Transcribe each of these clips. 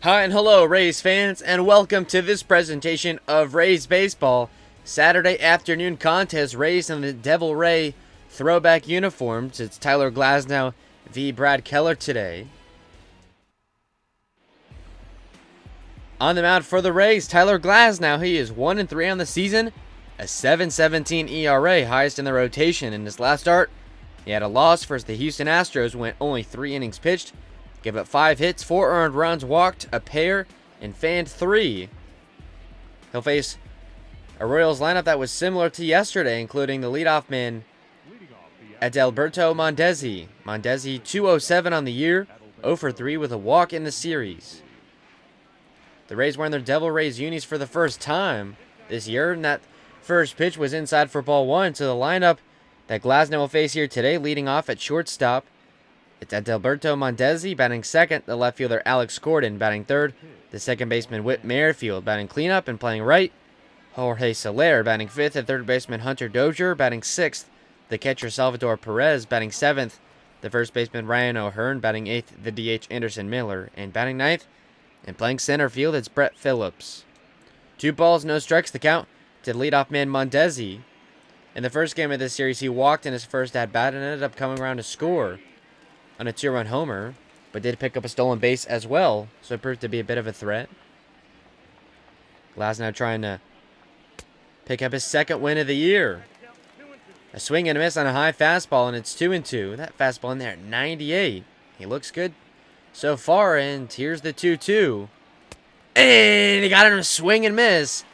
Hi and hello, Rays fans, and welcome to this presentation of Rays Baseball. Saturday afternoon contest, Rays in the Devil Ray throwback uniforms. It's Tyler Glasnow v. Brad Keller today. On the mound for the Rays, Tyler Glasnow. He is 1-3 on the season, a 7.17 ERA, highest in the rotation. In his last start, he had a loss versus the Houston Astros, went only 3 innings pitched. Give up 5 hits, 4 earned runs, walked a pair, and fanned 3. He'll face a Royals lineup that was similar to yesterday, including the leadoff man, Adalberto Mondesi. Mondesi 207 on the year, 0 for 3 with a walk in the series. The Rays wearing their Devil Rays unis for the first time this year, and that first pitch was inside for ball 1. So the lineup that Glasnow will face here today, leading off at shortstop, it's Adalberto Mondesi batting second, the left fielder Alex Gordon batting third, the second baseman Whit Merrifield batting cleanup and playing right, Jorge Soler batting fifth, and third baseman Hunter Dozier batting sixth, the catcher Salvador Perez batting seventh, the first baseman Ryan O'Hearn batting eighth, the DH Anderson Miller, and batting ninth, and playing center field it's Brett Phillips. 2 balls, no strikes, the count to the leadoff man Mondesi. In the first game of this series, he walked in his first at-bat and ended up coming around to score on a 2-run homer, but did pick up a stolen base as well, so it proved to be a bit of a threat. Glasnow trying to pick up his second win of the year. A swing and a miss on a high fastball, and it's 2-2. That fastball in there at 98. He looks good so far, and here's the 2-2. And he got him a swing and miss.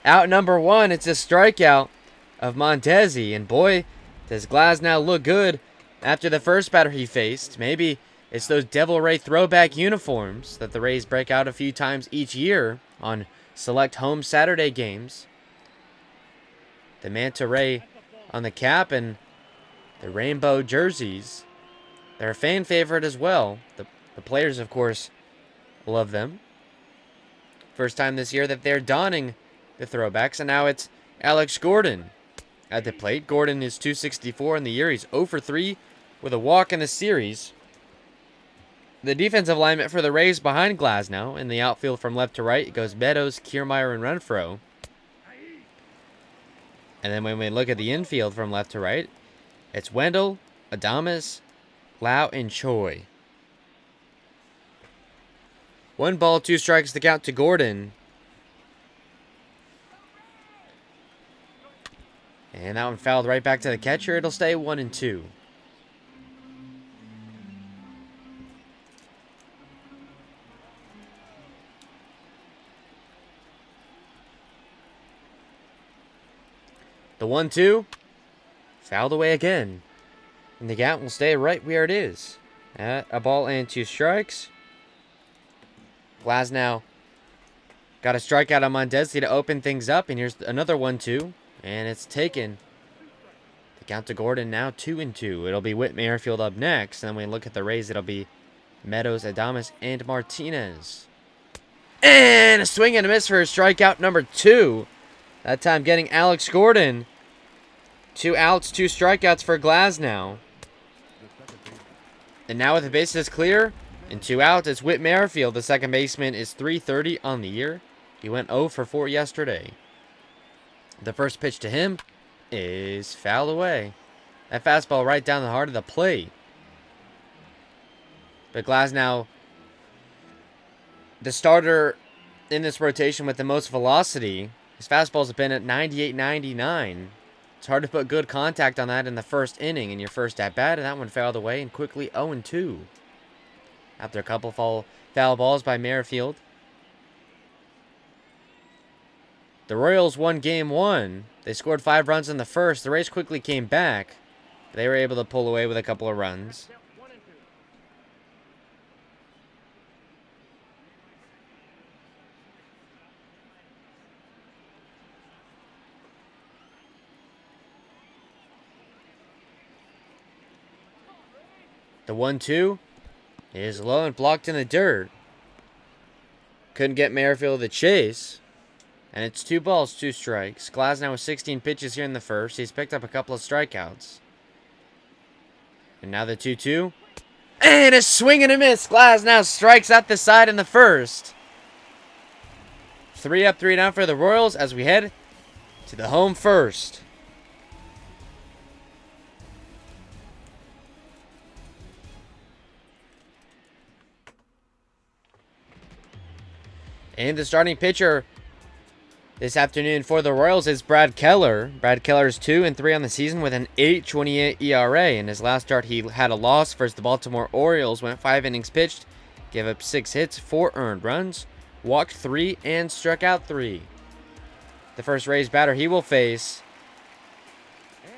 Out number 1, it's a strikeout of Mondesi, and boy, does Glasnow look good after the first batter he faced. Maybe it's those Devil Ray throwback uniforms that the Rays break out a few times each year on select home Saturday games. The Manta Ray on the cap and the rainbow jerseys. They're a fan favorite as well. The players, of course, love them. First time this year that they're donning the throwbacks, and now it's Alex Gordon at the plate. Gordon is 264 in the year. He's 0 for 3 with a walk in the series. The defensive alignment for the Rays behind Glasnow. In the outfield from left to right, it goes Meadows, Kiermaier, and Renfroe. And then when we look at the infield from left to right, it's Wendell, Adames, Lau, and Choi. 1 ball, 2 strikes, the count to Gordon. And that one fouled right back to the catcher. It'll stay 1-2. The 1-2 fouled away again. And the count will stay right where it is. At a ball and 2 strikes. Glasnow got a strikeout on Mondesi to open things up. And here's another 1-2. And it's taken. The count to Gordon now 2-2. It'll be Whit Merrifield up next. And then when we look at the Rays, it'll be Meadows, Adames, and Martinez. And a swing and a miss for strikeout number 2. That time getting Alex Gordon. 2 outs, 2 strikeouts for Glasnow. And now with the bases clear and 2 outs, it's Whit Merrifield. The second baseman is 330 on the year. He went 0 for 4 yesterday. The first pitch to him is fouled away. That fastball right down the heart of the plate. But Glasnow, the starter in this rotation with the most velocity, his fastballs have been at 98-99. It's hard to put good contact on that in the first inning in your first at-bat, and that one fouled away and quickly 0-2. After a couple foul balls by Merrifield. The Royals won Game 1. They scored 5 runs in the first. The Rays quickly came back. They were able to pull away with a couple of runs. The 1-2 is low and blocked in the dirt. Couldn't get Merrifield the chase. And it's 2 balls, 2 strikes. Glasnow with 16 pitches here in the first. He's picked up a couple of strikeouts. And now the 2-2. And a swing and a miss. Glass now strikes out the side in the first. 3 up, 3 down for the Royals as we head to the home first. And the starting pitcher this afternoon for the Royals is Brad Keller. Brad Keller is 2-3 on the season with an 8.28 ERA. In his last start, he had a loss versus the Baltimore Orioles. Went 5 innings pitched, gave up 6 hits, 4 earned runs, walked 3, and struck out 3. The first Rays batter he will face,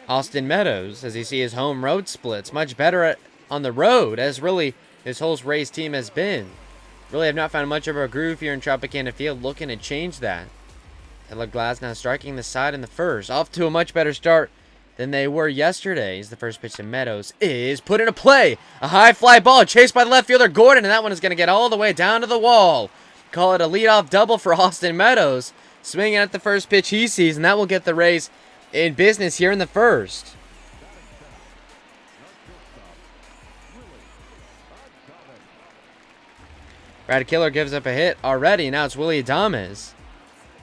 Austin Meadows, as you see his home road splits. Much better on the road, as really this whole Rays team has been. Really have not found much of a groove here in Tropicana Field, looking to change that. Taylor Glass now striking the side in the first. Off to a much better start than they were yesterday. As the first pitch to Meadows is put into play. A high fly ball chased by the left fielder Gordon, and that one is going to get all the way down to the wall. Call it a leadoff double for Austin Meadows. Swinging at the first pitch he sees, and that will get the Rays in business here in the first. Brad Keller gives up a hit already. Now it's Willy Adames.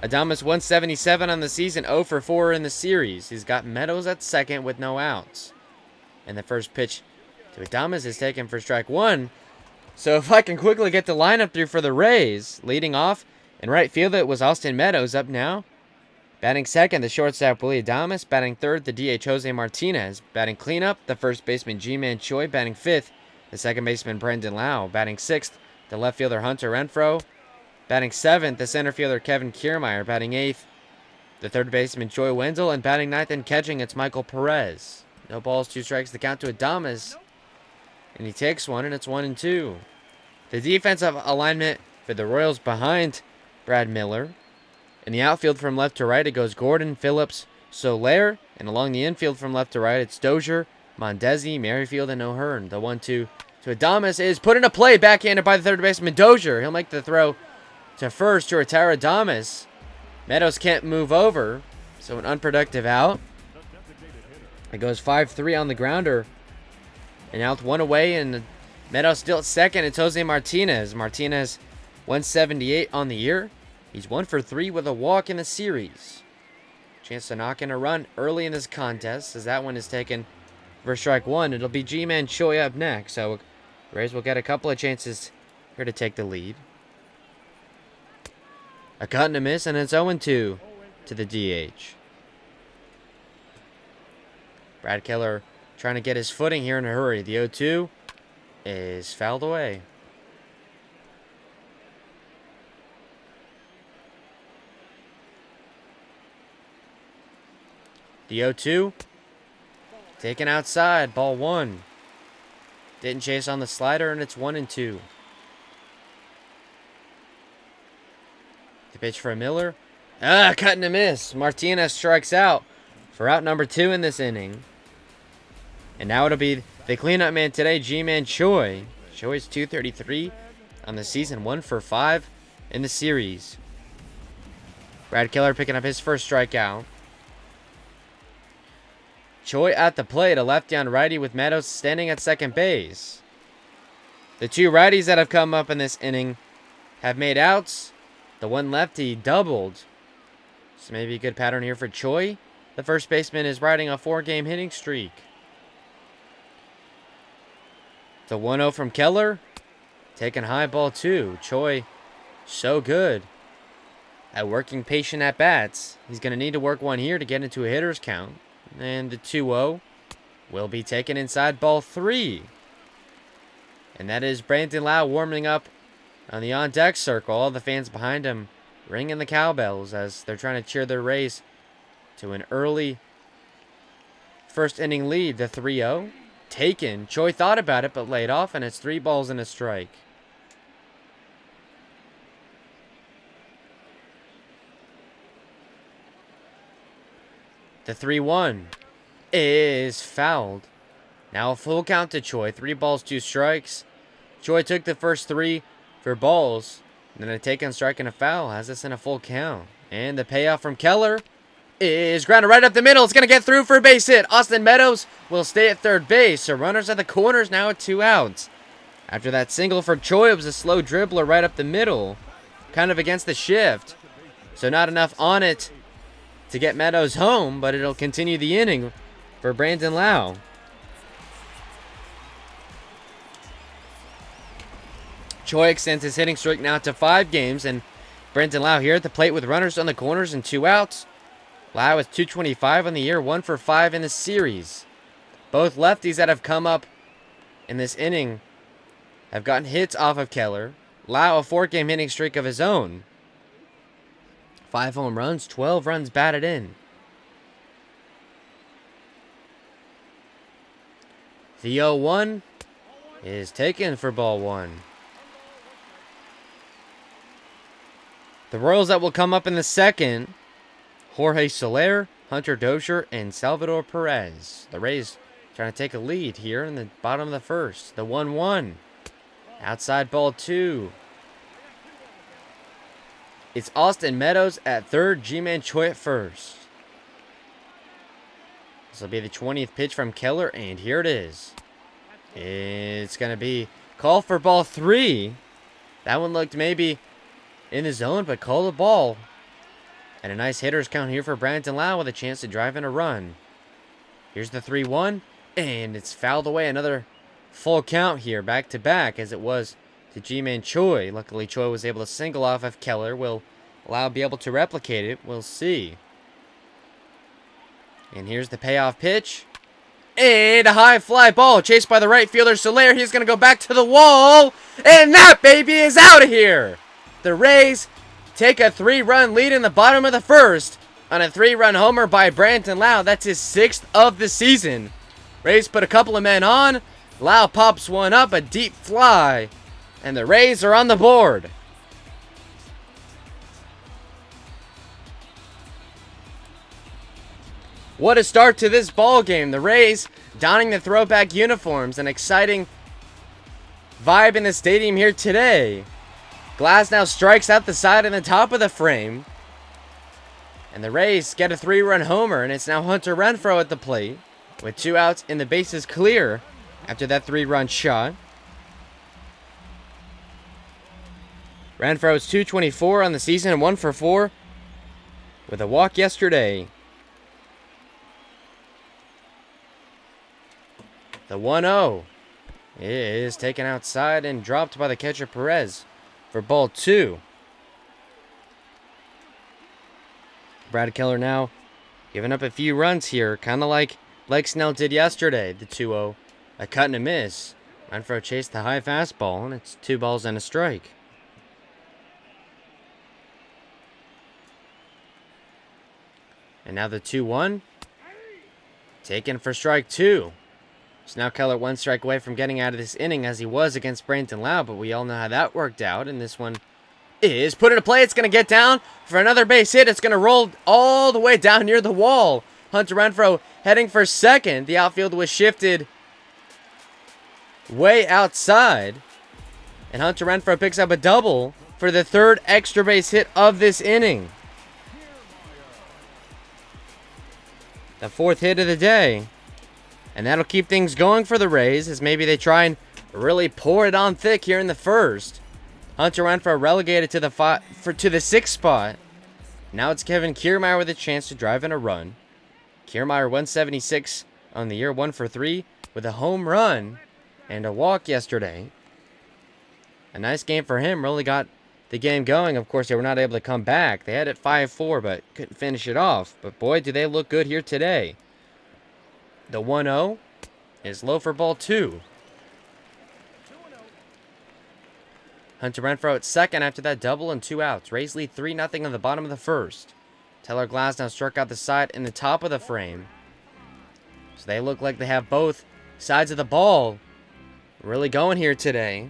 Adames 177 on the season, 0 for 4 in the series. He's got Meadows at second with no outs. And the first pitch to Adames is taken for strike 1. So if I can quickly get the lineup through for the Rays, leading off in right field, it was Austin Meadows up now. Batting second, the shortstop Willy Adames. Batting third, the DH Jose Martinez. Batting cleanup, the first baseman G-Man Choi. Batting fifth, the second baseman Brendan Lau. Batting sixth, the left fielder Hunter Renfroe. Batting seventh, the center fielder Kevin Kiermaier. Batting eighth, the third baseman Joey Wendell. And batting ninth and catching, it's Michael Perez. No balls, 2 strikes. The count to Adames. And he takes one, and it's 1-2. The defensive alignment for the Royals behind Brad Miller. In the outfield from left to right, it goes Gordon, Phillips, Soler. And along the infield from left to right, it's Dozier, Mondesi, Merrifield, and O'Hearn. The 1-2 to Adames is put into play, backhanded by the third baseman Dozier. He'll make the throw to first to retire Adames. Meadows can't move over, so an unproductive out. It goes 5-3 on the grounder. And out 1 away, and Meadows still at second. It's Jose Martinez. Martinez 178 on the year. He's 1 for 3 with a walk in the series. Chance to knock in a run early in this contest, as that one is taken for strike 1. It'll be G-Man Choi up next, so Rays will get a couple of chances here to take the lead. A cut and a miss, and it's 0-2 to the DH. Brad Keller trying to get his footing here in a hurry. The 0-2 is fouled away. The 0-2 taken outside. Ball 1. Didn't chase on the slider, and it's 1-2. The pitch for Miller. Cut and a miss. Martinez strikes out for out number 2 in this inning. And now it'll be the cleanup man today, G-Man Choi. Choi's 233 on the season, 1 for 5 in the series. Brad Keller picking up his first strikeout. Choi at the plate, a lefty on righty with Meadows standing at second base. The 2 righties that have come up in this inning have made outs. The 1 lefty doubled. So maybe a good pattern here for Choi. The first baseman is riding a 4-game hitting streak. The 1-0 from Keller. Taking high, ball 2. Choi, so good at working patient at bats. He's going to need to work one here to get into a hitter's count. And the 2-0 will be taken inside, ball 3. And that is Brandon Lau warming up on the on-deck circle. All the fans behind him ringing the cowbells as they're trying to cheer their Rays to an early first inning lead. The 3-0 taken. Choi thought about it but laid off, and it's 3 balls and a strike. The 3-1 is fouled. Now a full count to Choi. 3 balls, 2 strikes. Choi took the first 3 for balls. And then a take on strike and a foul has us in a full count. And the payoff from Keller is grounded right up the middle. It's going to get through for a base hit. Austin Meadows will stay at third base. So runners at the corners now at 2 outs. After that single for Choi, it was a slow dribbler right up the middle, kind of against the shift. So not enough on it to get Meadows home, but it'll continue the inning for Brandon Lau. Choi extends his hitting streak now to 5 games, and Brandon Lau here at the plate with runners on the corners and 2 outs. Lau is .225 on the year, 1 for 5 in the series. Both lefties that have come up in this inning have gotten hits off of Keller. Lau a 4-game hitting streak of his own. 5 home runs, 12 runs batted in. The 0-1 is taken for ball 1. The Royals that will come up in the second: Jorge Soler, Hunter Dozier, and Salvador Perez. The Rays trying to take a lead here in the bottom of the first. The 1-1. Outside ball 2. It's Austin Meadows at third, Ji-Man Choi at first. This will be the 20th pitch from Keller, and here it is. It's going to be called for ball 3. That one looked maybe in the zone, but called the ball. And a nice hitter's count here for Brandon Lau with a chance to drive in a run. Here's the 3-1, and it's fouled away. Another full count here, back to back, as it was to Ji-Man Choi. Luckily, Choi was able to single off of Keller. Will Lau be able to replicate it? We'll see. And here's the payoff pitch. And a high fly ball chased by the right fielder, Soler. He's going to go back to the wall, and that baby is out of here. The Rays take a 3-run lead in the bottom of the first on a 3-run homer by Brandon Lau. That's his 6th of the season. Rays put a couple of men on. Lau pops one up, a deep fly, and the Rays are on the board. What a start to this ball game. The Rays donning the throwback uniforms. An exciting vibe in the stadium here today. Glasnow strikes out the side and the top of the frame. And the Rays get a 3-run homer, and it's now Hunter Renfroe at the plate with 2 outs and the bases clear after that 3-run shot. Renfroe's .224 on the season and 1 for 4 with a walk yesterday. The 1-0 is taken outside and dropped by the catcher Perez for ball 2. Brad Keller now giving up a few runs here, kind of like Blake Snell did yesterday. The 2-0, a cut and a miss. Renfroe chased the high fastball, and it's 2 balls and a strike. And now the 2-1, taken for strike 2. So now Keller 1 strike away from getting out of this inning, as he was against Brandon Lau, but we all know how that worked out. And this one is put into play. It's going to get down for another base hit. It's going to roll all the way down near the wall. Hunter Renfroe heading for second. The outfield was shifted way outside, and Hunter Renfroe picks up a double for the 3rd extra base hit of this inning. The 4th hit of the day. And that'll keep things going for the Rays, as maybe they try and really pour it on thick here in the first. Hunter Renfroe relegated to the 6th spot. Now it's Kevin Kiermaier with a chance to drive in a run. Kiermaier 176 on the year, 1 for 3 with a home run and a walk yesterday. A nice game for him, really got the game going. Of course, they were not able to come back. They had it 5-4, but couldn't finish it off. But boy, do they look good here today. The 1-0 is low for ball 2. Hunter Renfroe at second after that double and 2 outs. Rays lead 3-0 on the bottom of the first. Taylor Glasnow struck out the side in the top of the frame. So they look like they have both sides of the ball really going here today.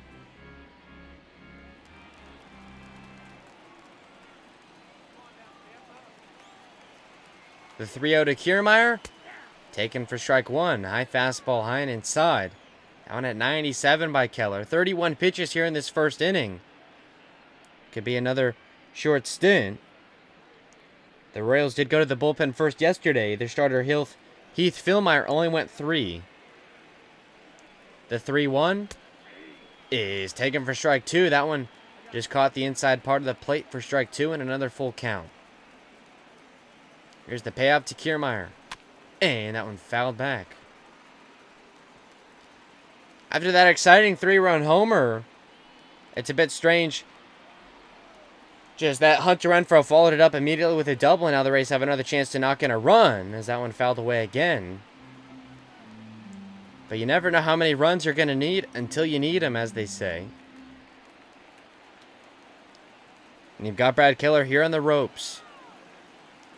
The 3-0 to Kiermaier. Taken for strike 1. High fastball, high and inside. Down at 97 by Keller. 31 pitches here in this first inning. Could be another short stint. The Royals did go to the bullpen first yesterday. Their starter Heath Fillmyer only went 3. The 3-1 is taken for strike 2. That one just caught the inside part of the plate for strike 2 and another full count. Here's the payoff to Kiermaier. And that one fouled back. After that exciting 3-run homer, it's a bit strange. Just that Hunter Renfroe followed it up immediately with a double, and now the Rays have another chance to knock in a run as that one fouled away again. But you never know how many runs you're going to need until you need them, as they say. And you've got Brad Keller here on the ropes.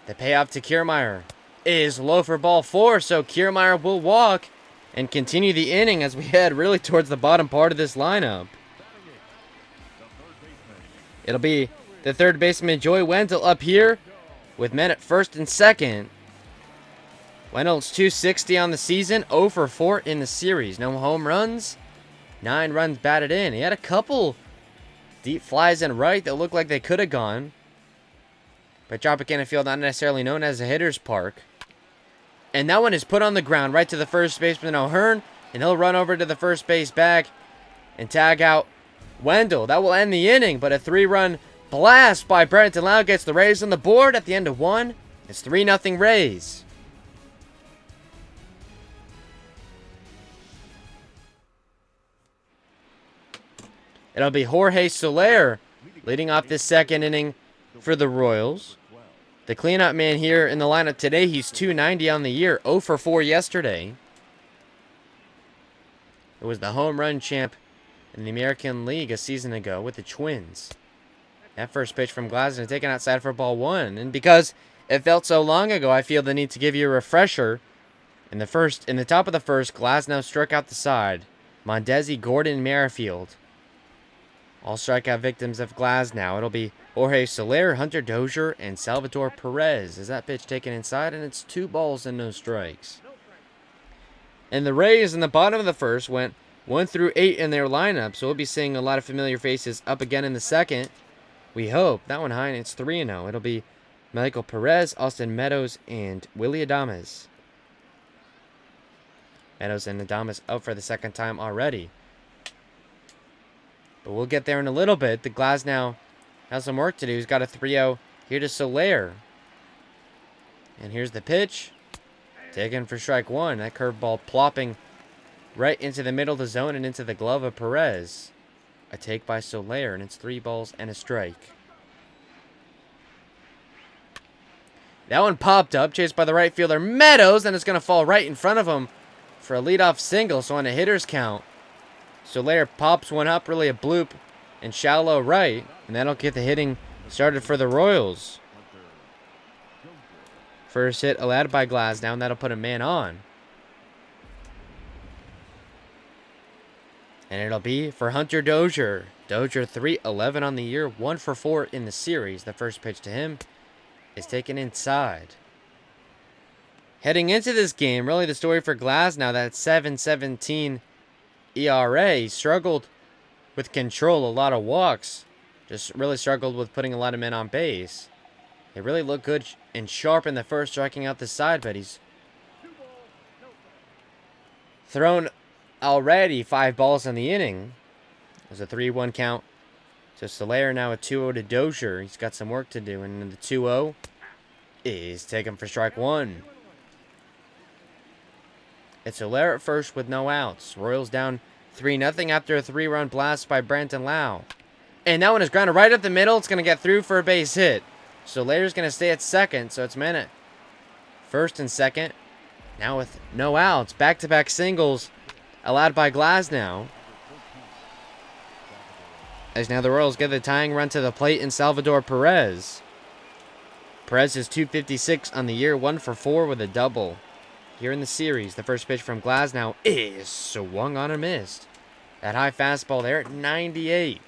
The payoff to Kiermaier is low for ball 4, so Kiermaier will walk and continue the inning as we head really towards the bottom part of this lineup. It'll be the third baseman, Joey Wendell, up here with men at first and second. Wendell's .260 on the season, 0 for 4 in the series. No home runs, 9 runs batted in. He had a couple deep flies in right that looked like they could have gone. But Tropicana Field, not necessarily known as a hitter's park. And that one is put on the ground right to the first baseman, O'Hearn. And he'll run over to the first base bag and tag out Wendell. That will end the inning, but a 3-run blast by Brenton Lau gets the Rays on the board at the end of 1. It's 3-0 Rays. It'll be Jorge Soler leading off this second inning for the Royals. The cleanup man here in the lineup today, he's .290 on the year, 0 for 4 yesterday. It was the home run champ in the American League a season ago with the Twins. That first pitch from Glasnow taken outside for ball 1. And because it felt so long ago, I feel the need to give you a refresher. In the top of the first, Glasnow struck out the side. Mondesi, Gordon, Merrifield, all strikeout victims of Glasnow. It'll be Jorge Soler, Hunter Dozier, and Salvador Perez. Is that pitch taken inside? And it's 2 balls and no strikes. And the Rays in the bottom of the first went 1 through 8 in their lineup. So we'll be seeing a lot of familiar faces up again in the second. We hope. That one high, and it's 3-0. It'll be Michael Perez, Austin Meadows, and Willy Adames. Meadows and Adames out for the second time already. But we'll get there in a little bit. The Glasnow has some work to do. He's got a 3-0 here to Soler. And here's the pitch. Taken for strike 1. That curveball plopping right into the middle of the zone and into the glove of Perez. A take by Soler, and it's 3 balls and a strike. That one popped up, chased by the right fielder Meadows, and it's going to fall right in front of him for a leadoff single. So on a hitter's count, Soler pops one up, really a bloop, in shallow right, and that'll get the hitting started for the Royals. First hit allowed by Glasnow, and that'll put a man on. And it'll be for Hunter Dozier. Dozier 3-11 on the year, 1 for 4 in the series. The first pitch to him is taken inside. Heading into this game, really the story for Glasnow, that 7.17 ERA. He struggled with control, a lot of walks. Just really struggled with putting a lot of men on base. He really looked good and sharp in the first, striking out the side, but he's thrown already 5 balls in the inning. It was a 3-1 count. So Soler now a 2-0 to Dozier. He's got some work to do, and the 2-0 is taken for strike 1. It's Soler at first with no outs. Royals down 3-0 after a 3-run blast by Brenton Lau. And that one is grounded right up the middle. It's going to get through for a base hit. Soler's going to stay at second, so it's men at first and second. Now with no outs, back-to-back singles allowed by Glasnow. As now the Royals get the tying run to the plate in Salvador Perez. Perez is .256 on the year, 1 for 4 with a double. Here in the series, the first pitch from Glasnow is swung on and missed. That high fastball there at 98.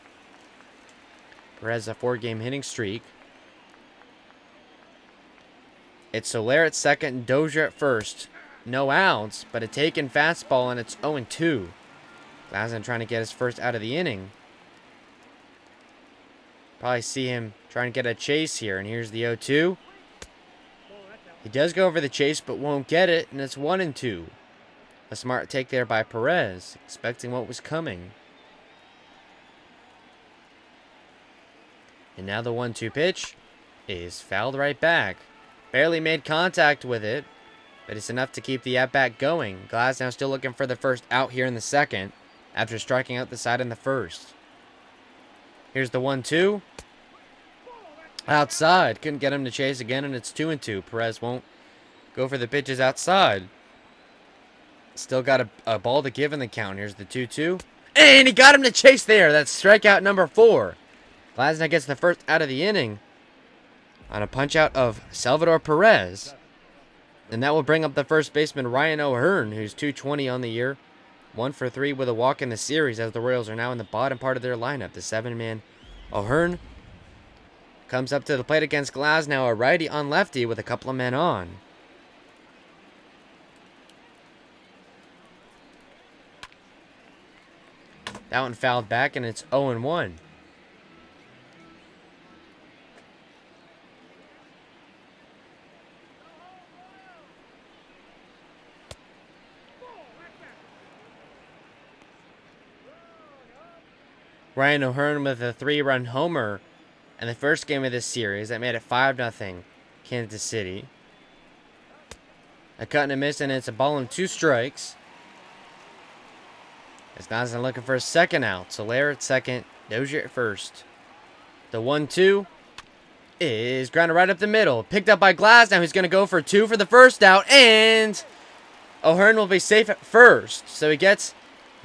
Perez a 4-game hitting streak. It's Soler at second and Dozier at first. No outs, but a taken fastball, and it's 0-2. Glasnow trying to get his first out of the inning. Probably see him trying to get a chase here, and here's the 0-2. He does go over the chase, but won't get it, and it's 1-2. A smart take there by Perez, expecting what was coming. And now the 1-2 pitch is fouled right back. Barely made contact with it, but it's enough to keep the at-bat going. Glasnow still looking for the first out here in the second after striking out the side in the first. Here's the 1-2. Outside. Couldn't get him to chase again, and it's 2-2. Perez won't go for the pitches outside. Still got a ball to give in the count. Here's the 2-2. And he got him to chase there. That's strikeout number 4. Glasnow gets the first out of the inning on a punch-out of Salvador Perez. And that will bring up the first baseman, Ryan O'Hearn, who's .220 on the year. 1 for 3 with a walk in the series as the Royals are now in the bottom part of their lineup. The 7-man O'Hearn comes up to the plate against Glasnow, a righty on lefty with a couple of men on. That one fouled back, and it's 0-1. Ryan O'Hearn with a 3-run homer in the first game of this series. That made it 5-0 Kansas City. A cut and a miss, and it's a ball and 2 strikes. As Glasnow looking for a second out. Soler at second, Dozier at first. The 1-2 is grounded right up the middle. Picked up by Glasnow, who's going to go for 2 for the first out. And O'Hearn will be safe at first. So he gets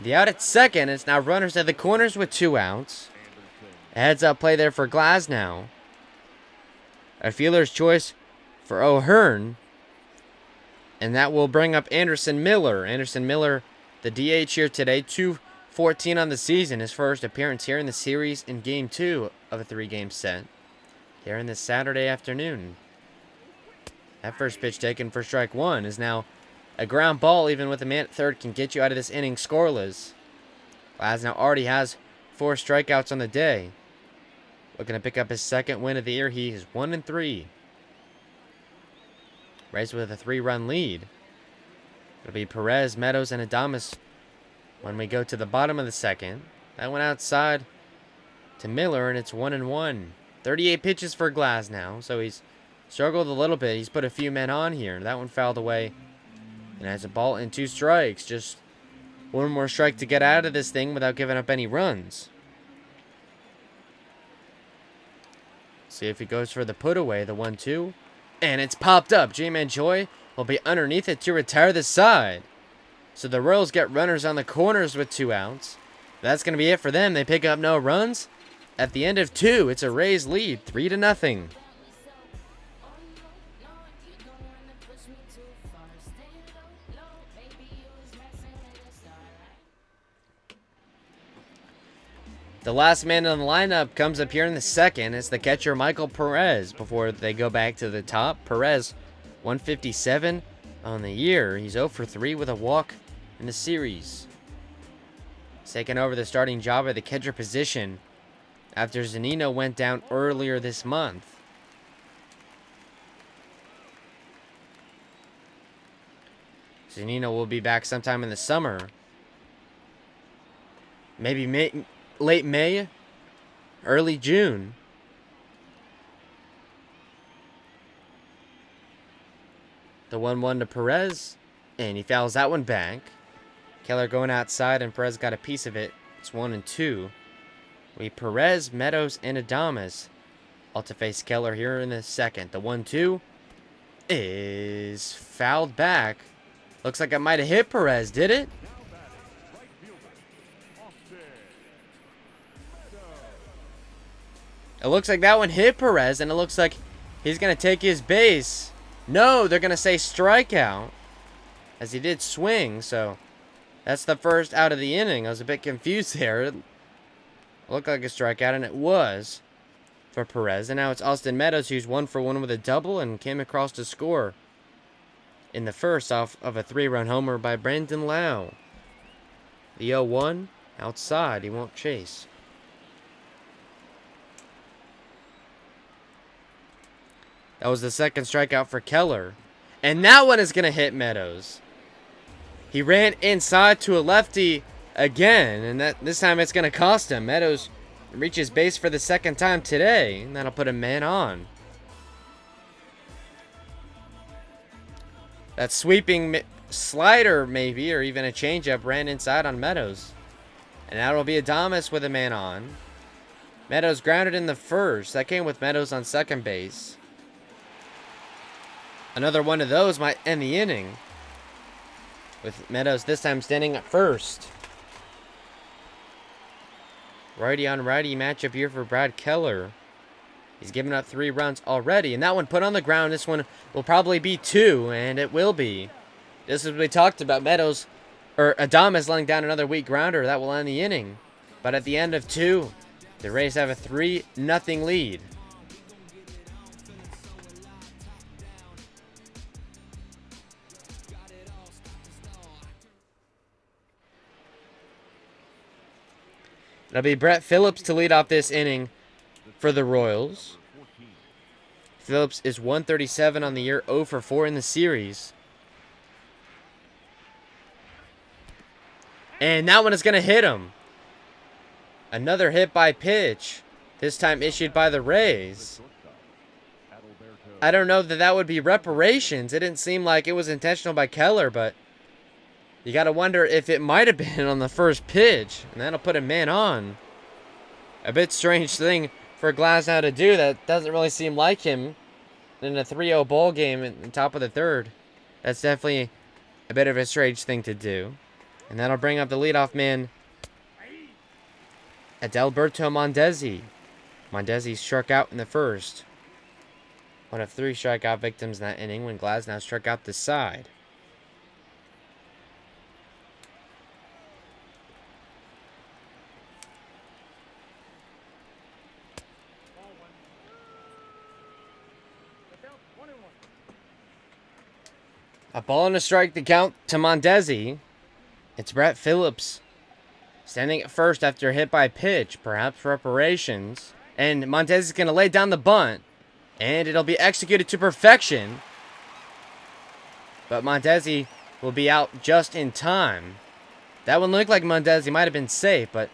the out at second. It's now runners at the corners with 2 outs. A heads-up play there for Glasnow. A fielder's choice for O'Hearn. And that will bring up Anderson Miller. Anderson Miller, the DH here today, .214 on the season. His first appearance here in the series in Game 2 of a 3-game set. Here in this Saturday afternoon. That first pitch taken for strike 1 is now a ground ball, even with a man at third, can get you out of this inning scoreless. Glasnow already has 4 strikeouts on the day. Looking to pick up his second win of the year. He is 1-3. Raised with a 3-run lead. It'll be Perez, Meadows, and Adames when we go to the bottom of the second. That went outside to Miller, and it's 1-1. 38 pitches for Glasnow, so he's struggled a little bit. He's put a few men on here. That one fouled away and has a ball and 2 strikes. Just one more strike to get out of this thing without giving up any runs. See if he goes for the put away, the 1-2. And it's popped up. J-Man Joy will be underneath it to retire the side. So the Royals get runners on the corners with 2 outs. That's going to be it for them. They pick up no runs. At the end of 2, it's a Rays lead, 3-0. The last man in the lineup comes up here in the second. It's the catcher, Michael Perez, before they go back to the top. Perez, 157 on the year. He's 0 for 3 with a walk in the series. He's taking over the starting job at the catcher position after Zunino went down earlier this month. Zunino will be back sometime in the summer. Maybe late May, early June. The 1-1 to Perez, and he fouls that one back. Keller going outside, and Perez got a piece of it. It's 1-2. We Perez, Meadows, and Adames all to face Keller here in the second. The 1-2 is fouled back. Looks like it might have hit Perez, did it? It looks like that one hit Perez, and it looks like he's going to take his base. No, they're going to say strikeout, as he did swing, so that's the first out of the inning. I was a bit confused there. It looked like a strikeout, and it was for Perez. And now it's Austin Meadows, who's 1 for 1 with a double and came across to score in the first off of a 3-run homer by Brandon Lau. The 0-1 outside. He won't chase. That was the second strikeout for Keller. And that one is going to hit Meadows. He ran inside to a lefty again, and this time it's going to cost him. Meadows reaches base for the second time today, and that'll put a man on. That sweeping slider, maybe, or even a changeup, ran inside on Meadows. And that'll be Adames with a man on. Meadows grounded in the first. That came with Meadows on second base. Another one of those might end the inning, with Meadows this time standing at first. Righty on righty matchup here for Brad Keller. He's given up 3 runs already, and that one put on the ground. This one will probably be 2, and it will be. This is what we talked about. Meadows, or Adames letting down another weak grounder. That will end the inning. But at the end of 2, the Rays have a 3-0 lead. It'll be Brett Phillips to lead off this inning for the Royals. Phillips is 137 on the year, 0 for 4 in the series. And that one is going to hit him. Another hit by pitch, this time issued by the Rays. I don't know that that would be reparations. It didn't seem like it was intentional by Keller, but you got to wonder if it might have been on the first pitch, and that'll put a man on. A bit strange thing for Glasnow to do. That doesn't really seem like him in a 3-0 ball game at the top of the third. That's definitely a bit of a strange thing to do. And that'll bring up the leadoff man, Adalberto Mondesi. Mondesi struck out in the first. One of 3 strikeout victims in that inning when Glasnow struck out the side. A ball and a strike to count to Mondesi. It's Brett Phillips standing at first after a hit by pitch, perhaps reparations. And Mondesi's going to lay down the bunt, and it'll be executed to perfection. But Mondesi will be out just in time. That one looked like Mondesi might have been safe, but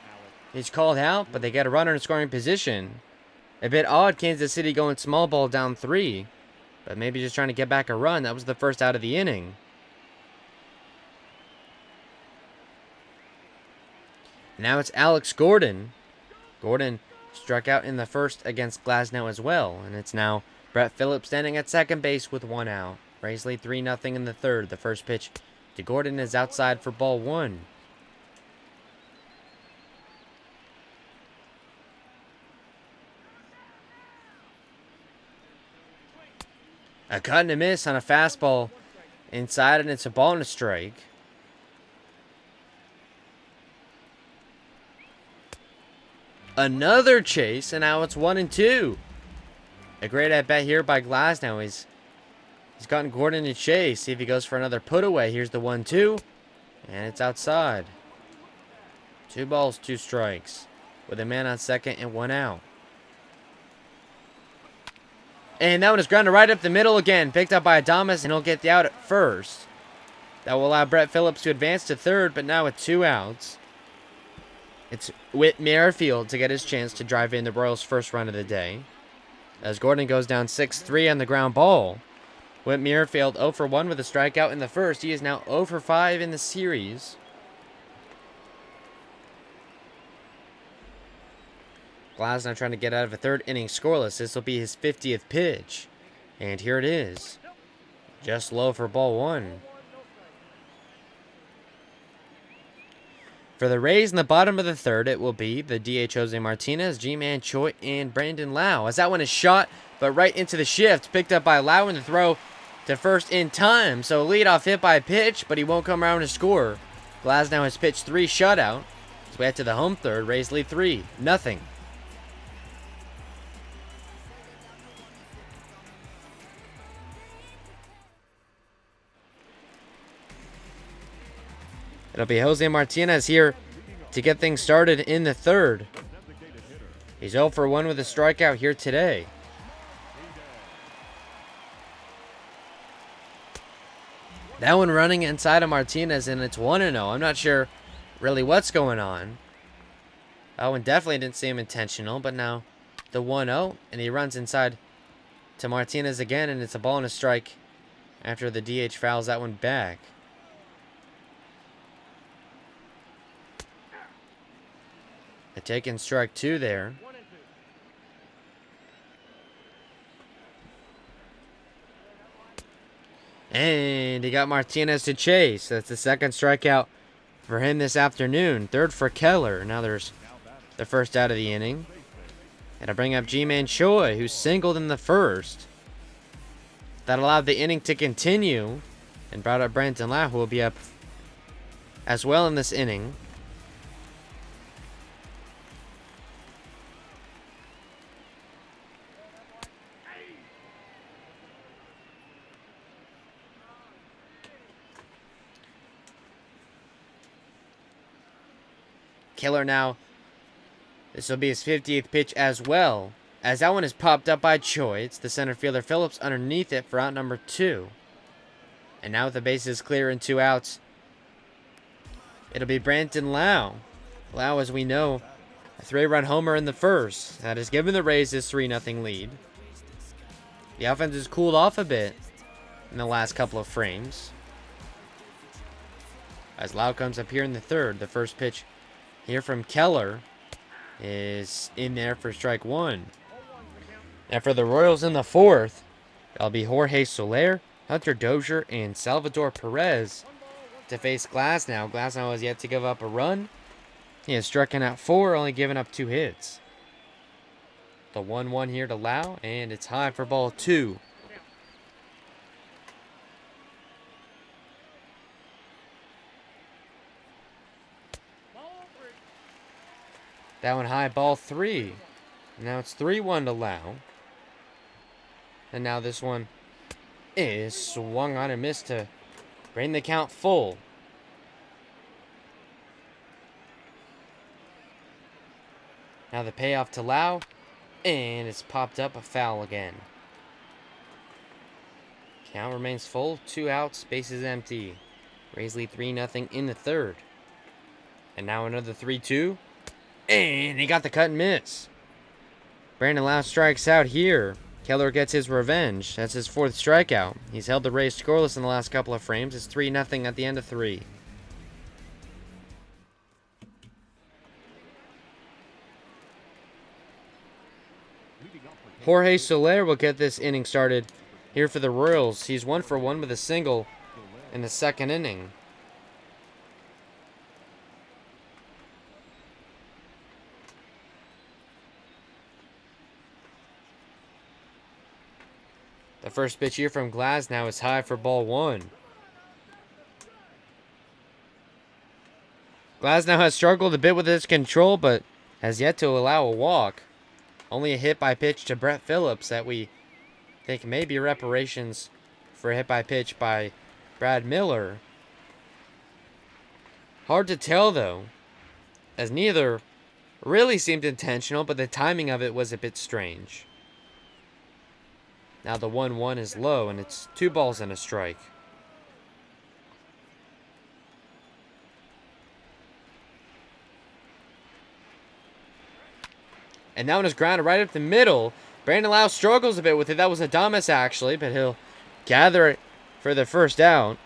he's called out, but they get a runner in scoring position. A bit odd, Kansas City going small ball down 3. But maybe just trying to get back a run. That was the first out of the inning. Now it's Alex Gordon. Gordon struck out in the first against Glasnow as well. And it's now Brett Phillips standing at second base with 1 out. Rays lead 3-0 in the third. The first pitch to Gordon is outside for ball 1. A cut and a miss on a fastball inside, and it's a ball and a strike. Another chase, and now it's 1-2. A great at-bat here by Glasnow. He's gotten Gordon to chase. See if he goes for another put away. Here's the 1-2, and it's outside. 2 balls, 2 strikes, with a man on second and 1 out. And that one is grounded right up the middle again. Picked up by Adames, and he'll get the out at first. That will allow Brett Phillips to advance to third, but now with 2 outs. It's Whit Merrifield to get his chance to drive in the Royals' first run of the day. As Gordon goes down 6-3 on the ground ball. Whit Merrifield 0 for 1 with a strikeout in the first. He is now 0 for 5 in the series. Glasnow trying to get out of a third inning scoreless. This will be his 50th pitch. And here it is. Just low for ball 1. For the Rays in the bottom of the third, it will be the DH Jose Martinez, G-Man Choi, and Brandon Lau. As that one is shot, but right into the shift. Picked up by Lau in the throw to first in time. So leadoff hit by a pitch, but he won't come around to score. Glasnow has pitched 3 shutout. So we head to the home third. Rays lead 3-0. It'll be Jose Martinez here to get things started in the third. He's 0 for 1 with a strikeout here today. That one running inside of Martinez, and it's 1-0. I'm not sure really what's going on. That one definitely didn't seem intentional, but now the 1-0, and he runs inside to Martinez again, and it's a ball and a strike after the DH fouls that one back. A taken strike 2 there. And he got Martinez to chase. That's the second strikeout for him this afternoon. Third for Keller. Now there's the first out of the inning. And I bring up G-Man Choi, who singled in the first. That allowed the inning to continue. And brought up Brandon Lau, who will be up as well in this inning. Keller now. This will be his 50th pitch as well. As that one is popped up by Choi. It's the center fielder Phillips underneath it for out number 2. And now with the bases clear and 2 outs, it'll be Brandon Lau. Lau, as we know, a 3-run homer in the first. That has given the Rays this 3-0 lead. The offense has cooled off a bit in the last couple of frames. As Lau comes up here in the third, the first pitch here from Keller is in there for strike 1. And for the Royals in the fourth, that'll be Jorge Soler, Hunter Dozier, and Salvador Perez to face Glasnow. Glasnow has yet to give up a run. He has struck out 4, only given up 2 hits. The 1-1 here to Lau, and it's high for ball 2. That one high, ball 3. Now it's 3-1 to Lau. And now this one is swung on and missed to bring the count full. Now the payoff to Lau, and it's popped up a foul again. Count remains full, 2 outs, bases empty. Rays lead 3-0 in the third. And now another 3-2. And he got the cut and miss. Brandon Lau strikes out here. Keller gets his revenge. That's his 4th strikeout. He's held the Rays scoreless in the last couple of frames. It's 3-0 at the end of 3. Jorge Soler will get this inning started here for the Royals. He's 1 for 1 with a single in the second inning. The first pitch here from Glasnow is high for ball 1. Glasnow has struggled a bit with his control, but has yet to allow a walk. Only a hit by pitch to Brett Phillips that we think may be reparations for a hit by pitch by Brad Miller. Hard to tell though, as neither really seemed intentional, but the timing of it was a bit strange. Now the 1-1 is low, and it's 2 balls and a strike. And that one is grounded right up the middle. Brandon Lau struggles a bit with it. That was Adames actually, but he'll gather it for the first out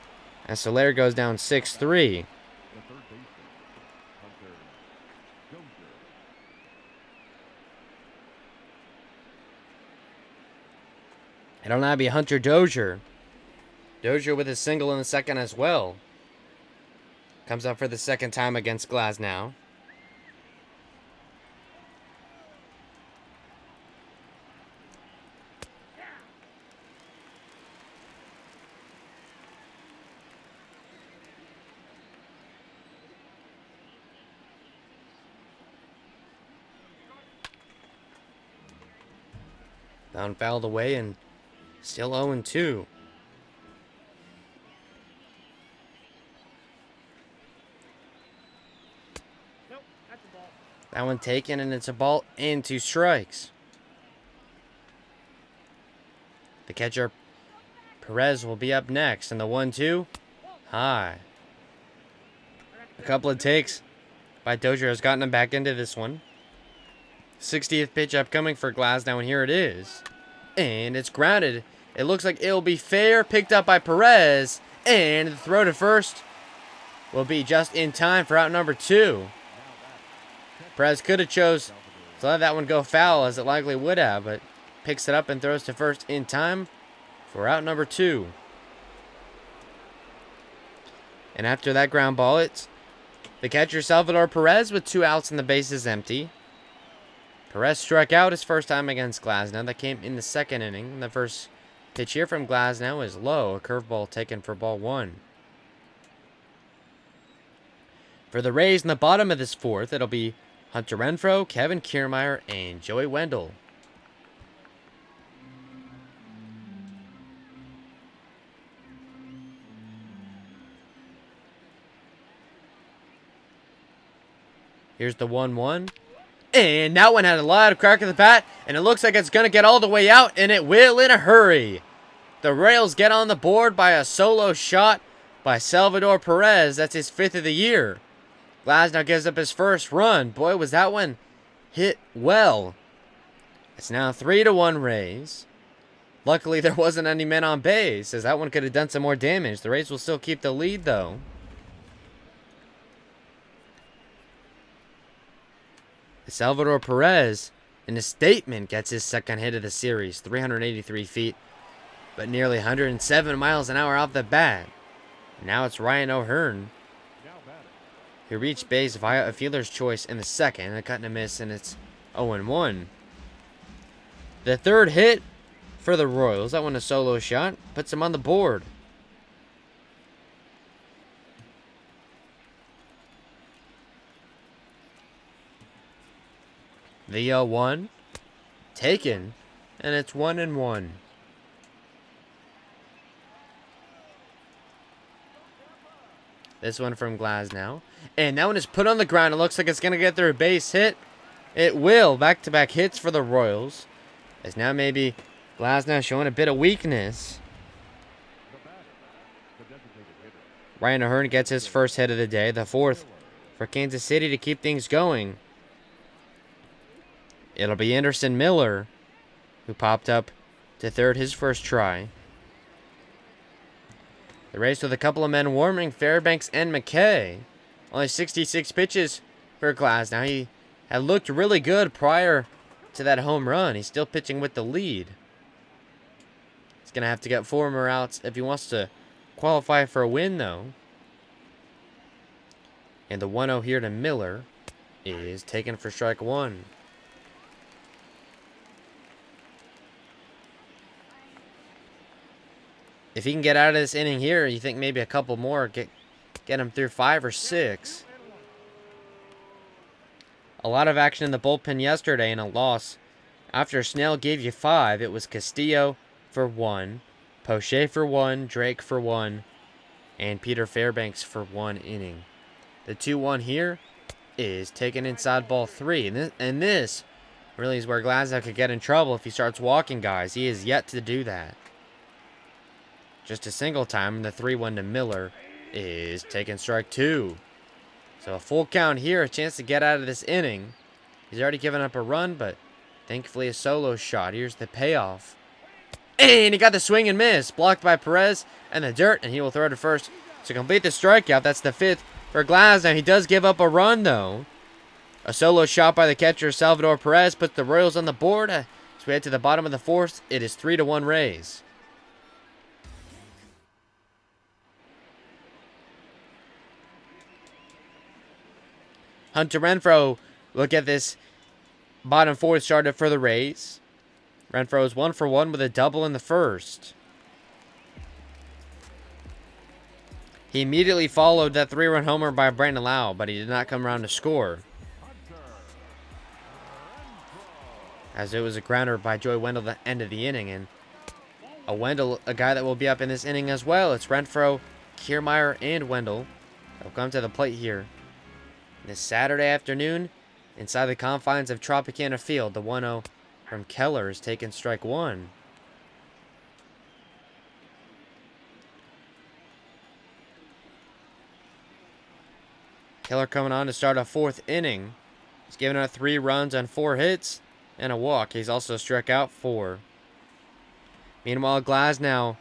as Soler goes down 6-3. It'll now be Hunter Dozier. Dozier with a single in the second as well. Comes up for the second time against Glasnow. Down fouled away and still 0-2. Nope, that's a ball. That one taken, and it's a ball and 2 strikes. The catcher, Perez, will be up next, and the 1-2, high. A couple of takes by Dozier has gotten him back into this one. 60th pitch upcoming for Glasnow, and here it is. And it's grounded. It looks like it'll be fair. Picked up by Perez. And the throw to first will be just in time for out number 2. Perez could have chose to let that one go foul, as it likely would have, but picks it up and throws to first in time for out number 2. And after that ground ball, it's the catcher Salvador Perez with 2 outs and the bases empty. Perez struck out his first time against Glasnow. That came in the second inning. The first pitch here from Glasnow is low. A curveball taken for ball 1. For the Rays in the bottom of this fourth, it'll be Hunter Renfroe, Kevin Kiermaier, and Joey Wendell. Here's the 1-1. And that one had a lot of crack at the bat, and it looks like it's going to get all the way out, and it will in a hurry. The Rails get on the board by a solo shot by Salvador Perez. That's his 5th of the year. Glasnow gives up his first run. Boy, was that one hit well. It's now 3-1 Rays. Luckily, there wasn't any men on base, as that one could have done some more damage. The Rays will still keep the lead, though. Salvador Perez, in a statement, gets his second hit of the series. 383 feet, but nearly 107 miles an hour off the bat. Now it's Ryan O'Hearn, who reached base via a fielder's choice in the second. A cut and a miss, and it's 0-1. The third hit for the Royals. That one a solo shot. Puts him on the board. The 0-1 taken, and it's 1-1. This one from Glasnow. And that one is put on the ground. It looks like it's going to get through a base hit. It will. Back-to-back hits for the Royals. As now maybe Glasnow showing a bit of weakness. Ryan O'Hearn gets his first hit of the day. The 4th for Kansas City to keep things going. It'll be Anderson Miller, who popped up to third his first try. The Rays with a couple of men warming, Fairbanks and McKay. Only 66 pitches for Glasnow. He had looked really good prior to that home run. He's still pitching with the lead. He's going to have to get 4 more outs if he wants to qualify for a win, though. And the 1-0 here to Miller is taken for strike 1. If he can get out of this inning here, you think maybe a couple more, get him through 5 or 6. A lot of action in the bullpen yesterday and a loss. After Snell gave you 5, it was Castillo for 1, Poche for 1, Drake for 1, and Peter Fairbanks for 1 inning. The 2-1 here is taken inside ball 3. And this really is where Glasnow could get in trouble if he starts walking guys. He is yet to do that. Just a single time, and the 3-1 to Miller is taking strike 2. So a full count here, a chance to get out of this inning. He's already given up a run, but thankfully a solo shot. Here's the payoff. And he got the swing and miss. Blocked by Perez and the dirt, and he will throw to first to complete the strikeout. That's the 5th for Glasnow. He does give up a run, though. A solo shot by the catcher, Salvador Perez, puts the Royals on the board. As we head to the bottom of the 4th, it is 3-1 Rays. Hunter Renfroe, look at this bottom 4th started for the Rays. Renfroe is 1 for 1 with a double in the first. He immediately followed that 3-run homer by Brandon Lau, but he did not come around to score, as it was a grounder by Joey Wendell at the end of the inning. And a Wendell, a guy that will be up in this inning as well. It's Renfroe, Kiermaier, and Wendell. They'll come to the plate here this Saturday afternoon inside the confines of Tropicana Field. The 1-0 from Keller is taking strike 1. Keller coming on to start a 4th inning. He's given up 3 runs on 4 hits and a walk. He's also struck out 4. Meanwhile, Glasnow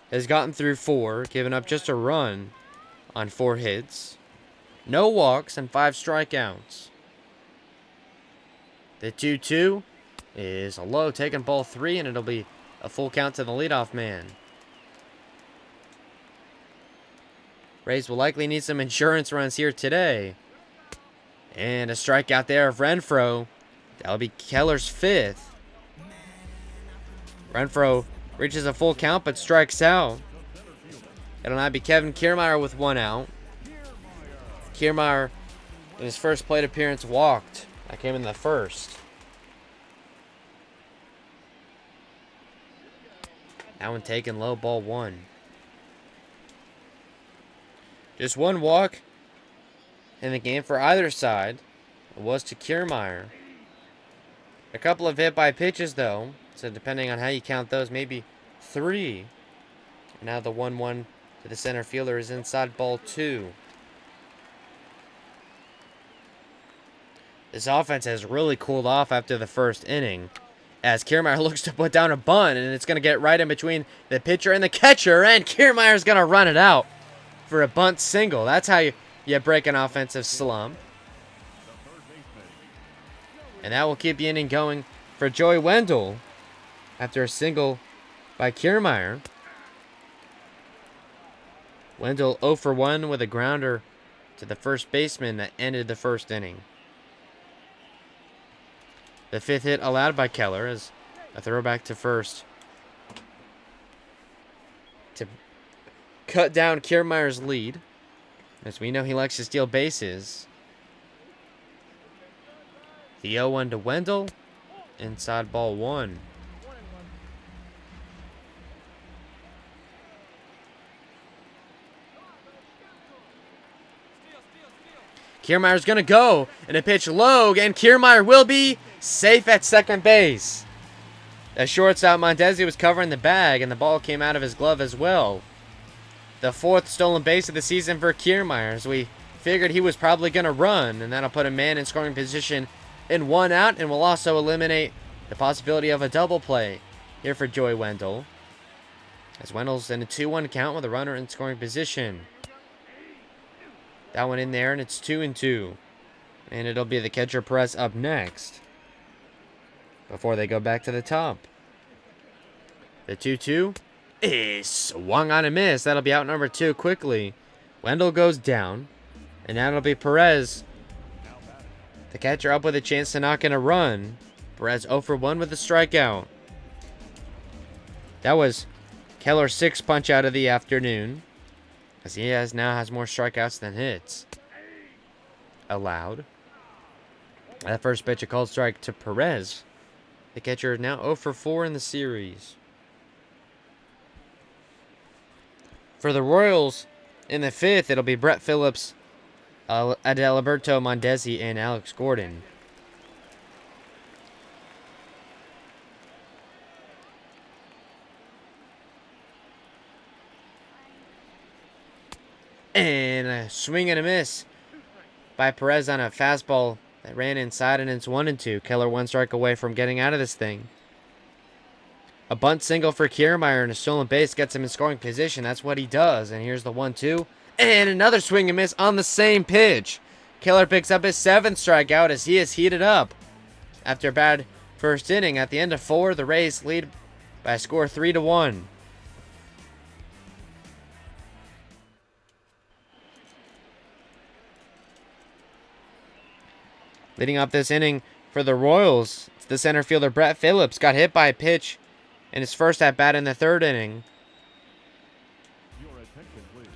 has gotten through 4, giving up just a run on 4 hits, no walks, and 5 strikeouts. The 2-2 is a low, taking ball 3, and it'll be a full count to the leadoff man. Rays will likely need some insurance runs here today. And a strikeout there of Renfroe. That'll be Keller's 5th. Renfroe reaches a full count but strikes out. It'll now be Kevin Kiermaier with 1 out. Kiermaier, in his first plate appearance, walked. That came in the 1st. That one taken low, ball 1. Just 1 walk in the game for either side. It was to Kiermaier. A couple of hit by pitches, though. So depending on how you count those, maybe 3. And now the 1-1 to the center fielder is inside ball 2. This offense has really cooled off after the 1st inning, as Kiermaier looks to put down a bunt, and it's going to get right in between the pitcher and the catcher, and Kiermaier's going to run it out for a bunt single. That's how you break an offensive slump. And that will keep the inning going for Joey Wendell after a single by Kiermaier. Wendell 0 for 1 with a grounder to the first baseman that ended the 1st inning. The 5th hit allowed by Keller is a throwback to first to cut down Kiermaier's lead, as we know he likes to steal bases. The 0-1 to Wendell, inside ball 1. Kiermaier's going to go, and a pitch low, and Kiermaier will be safe at second base. The shortstop Mondesi was covering the bag, and the ball came out of his glove as well. The 4th stolen base of the season for Kiermaier, as we figured he was probably going to run, and that'll put a man in scoring position in 1 out, and will also eliminate the possibility of a double play here for Joey Wendell, as Wendell's in a 2-1 count with a runner in scoring position. That one in there, and it's 2-2. And it'll be the catcher Perez up next before they go back to the top. The 2-2 is swung on and missed. That'll be out number 2 quickly. Wendell goes down, and now it'll be Perez, the catcher, up with a chance to knock in a run. Perez 0 for 1 with a strikeout. That was Keller's 6th punch out of the afternoon, as he now has more strikeouts than hits allowed. That first pitch, a called strike to Perez. The catcher is now 0 for 4 in the series. For the Royals, in the 5th, it'll be Brett Phillips, Adalberto Mondesi, and Alex Gordon. And a swing and a miss by Perez on a fastball that ran inside, and it's 1-2. Keller 1 strike away from getting out of this thing. A bunt single for Kiermaier, and a stolen base gets him in scoring position. That's what he does. And here's the 1-2. And another swing and miss on the same pitch. Keller picks up his 7th strikeout as he is heated up after a bad first inning. At the end of 4, the Rays lead by a score 3-1. Leading up this inning for the Royals, it's the center fielder Brett Phillips. Got hit by a pitch in his first at-bat in the 3rd inning.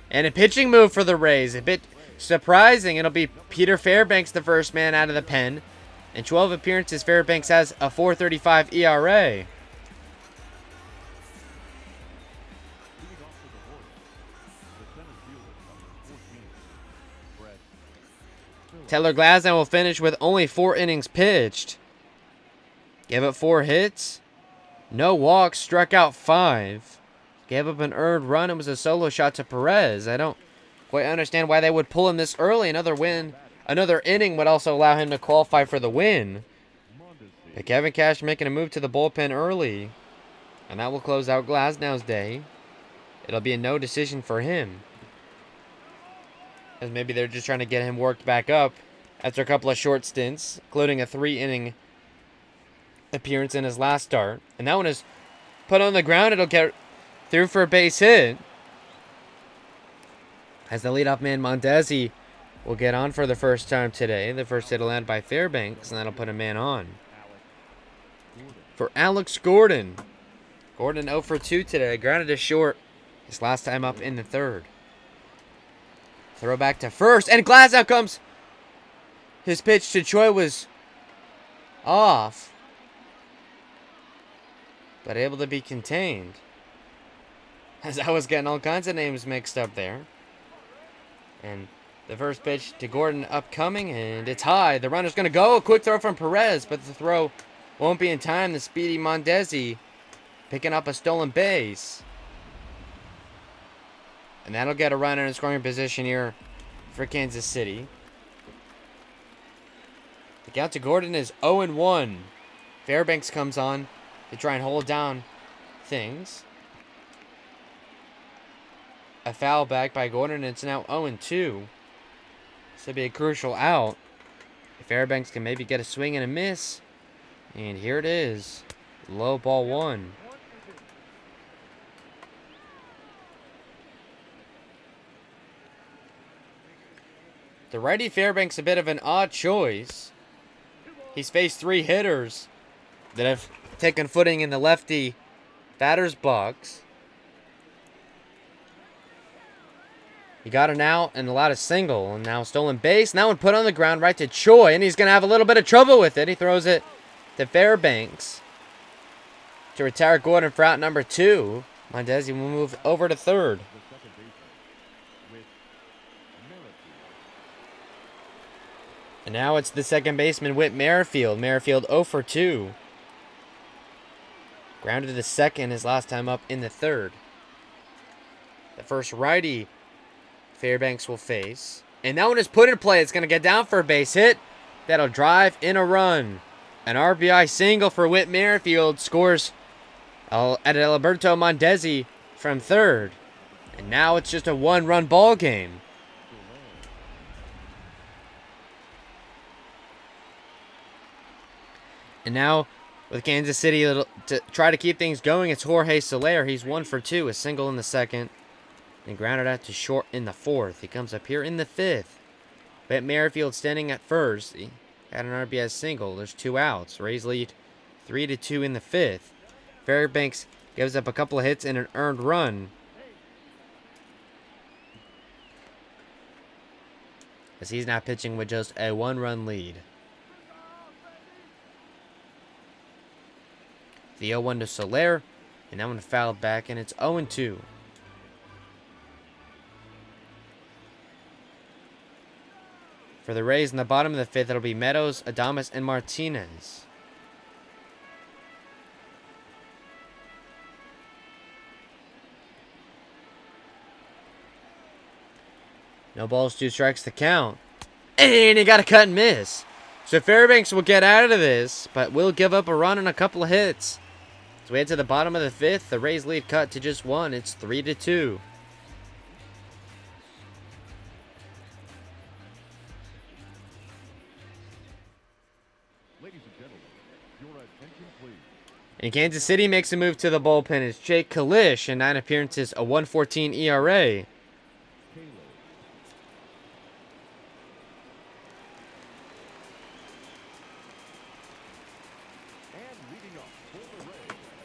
And a pitching move for the Rays. A bit surprising. It'll be Peter Fairbanks, the first man out of the pen. In 12 appearances, Fairbanks has a 4.35 ERA. Taylor Glasnow will finish with only 4 innings pitched. Gave up 4 hits, no walks, struck out 5. Gave up an earned run. It was a solo shot to Perez. I don't quite understand why they would pull him this early. Another inning would also allow him to qualify for the win. But Kevin Cash making a move to the bullpen early. And that will close out Glasnow's day. It'll be a no decision for him. As maybe they're just trying to get him worked back up after a couple of short stints, including a 3-inning appearance in his last start. And that one is put on the ground. It'll get through for a base hit. As the leadoff man, Mondesi, will get on for the first time today. The first hit will land by Fairbanks, and that'll put a man on. For Alex Gordon. Gordon 0 for 2 today. Grounded to short his last time up in the third. Throw back to first, and Glasnow comes. His pitch to Choi was off, but able to be contained. As I was getting all kinds of names mixed up there. And the first pitch to Gordon upcoming, and it's high. The runner's going to go. A quick throw from Perez, but the throw won't be in time. The speedy Mondesi picking up a stolen base. And that'll get a runner in scoring position here for Kansas City. The count to Gordon is 0-1. Fairbanks comes on to try and hold down things. A foul back by Gordon, and it's now 0-2. This will be a crucial out. Fairbanks can maybe get a swing and a miss. And here it is. Low ball one. The righty Fairbanks a bit of an odd choice. He's faced 3 hitters that have taken footing in the lefty batter's box. He got an out and allowed a single, and now stolen base. And that one put on the ground right to Choi, and he's going to have a little bit of trouble with it. He throws it to Fairbanks to retire Gordon for out number 2. Mondesi will move over to third. And now it's the second baseman, Whit Merrifield. Merrifield 0 for 2. Grounded to the second his last time up in the third. The first righty Fairbanks will face. And that one is put in play. It's going to get down for a base hit. That'll drive in a run. An RBI single for Whit Merrifield. Scores at Alberto Mondesi from third. And now it's just a 1-run ball game. And now, with Kansas City to try to keep things going, it's Jorge Soler. He's 1 for 2, a single in the second. And grounded out to short in the fourth. He comes up here in the fifth. Whit Merrifield standing at first. He had an RBI single. There's 2 outs. Rays lead 3-2 in the fifth. Fairbanks gives up a couple of hits and an earned run. As he's now pitching with just a 1-run lead. The 0-1 to Soler, and that one fouled back, and it's 0-2. For the Rays in the bottom of the fifth, it'll be Meadows, Adames, and Martinez. No balls, 2 strikes to count. And he got a cut and miss. So Fairbanks will get out of this, but will give up a run and a couple of hits. So we head to the bottom of the fifth. The Rays lead cut to just 1. It's 3-2. Ladies and gentlemen, your attention please. And Kansas City makes a move to the bullpen. It's Jake Kalish, in 9 appearances, a 1.14 ERA.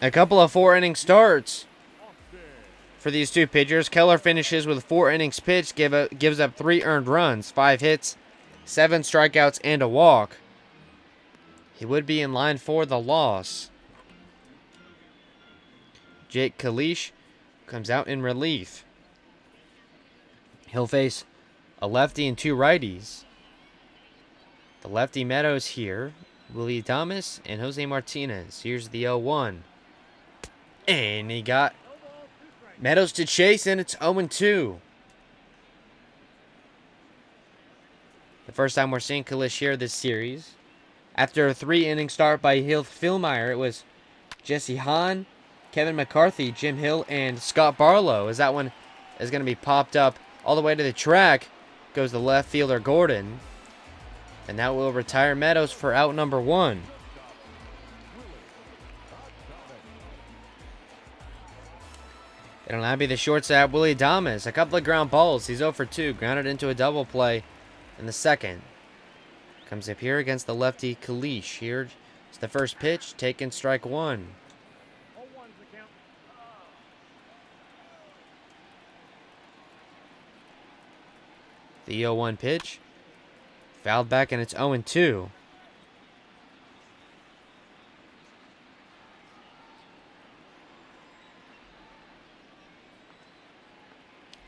A couple of 4-inning starts for these two pitchers. Keller finishes with 4 innings pitched, gives up 3 earned runs, 5 hits, 7 strikeouts, and a walk. He would be in line for the loss. Jake Kalish comes out in relief. He'll face a lefty and 2 righties. The lefty Meadows here, Willie Thomas, and Jose Martinez. Here's the 0-1. And he got Meadows to chase, and it's 0-2. The first time we're seeing Kalish here this series. After a 3-inning start by Hill Philmeyer, it was Jesse Hahn, Kevin McCarthy, Jim Hill, and Scott Barlow. As that one is going to be popped up all the way to the track, goes the left fielder Gordon. And that will retire Meadows for out number 1. It'll now be the shortstop, Willie Adames. A couple of ground balls. He's 0 for 2. Grounded into a double play in the second. Comes up here against the lefty Kalish. Here's the first pitch. Taking strike 1. 0-1's the count. The 0-1 pitch. Fouled back, and it's 0-2.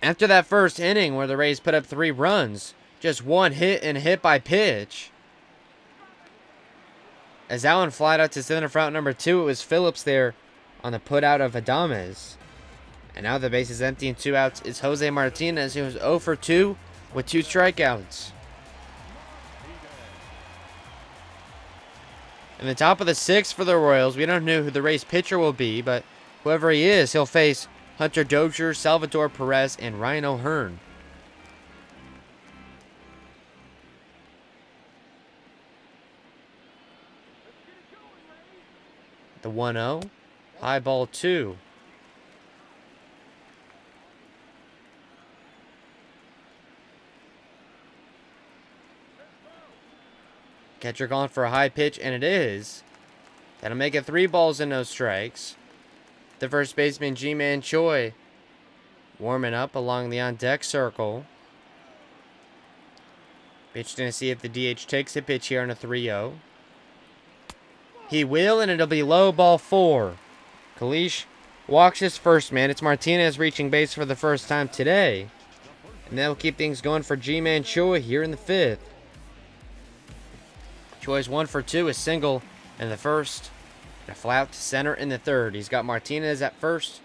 After that first inning where the Rays put up 3 runs, just 1 hit and a hit by pitch. As Allen flied out to center for out number 2, it was Phillips there on the put out of Adames. And now the base is empty and 2 outs. It's Jose Martinez, who was 0 for 2 with 2 strikeouts. In the top of the 6th for the Royals, we don't know who the Rays pitcher will be, but whoever he is, he'll face Hunter Dozier, Salvador Perez, and Ryan O'Hearn. The 1-0. High ball 2. Catcher calling for a high pitch, and it is. That'll make it 3 balls and no strikes. The first baseman, G-Man Choi, warming up along the on-deck circle. Pitch to see if the DH takes a pitch here on a 3-0. He will, and it'll be low, ball 4. Kalish walks his first man. It's Martinez reaching base for the first time today. And that'll keep things going for G-Man Choi here in the 5th. Choi's 1 for 2, a single in the first, and a fly out to center in the 3rd. He's got Martinez at first,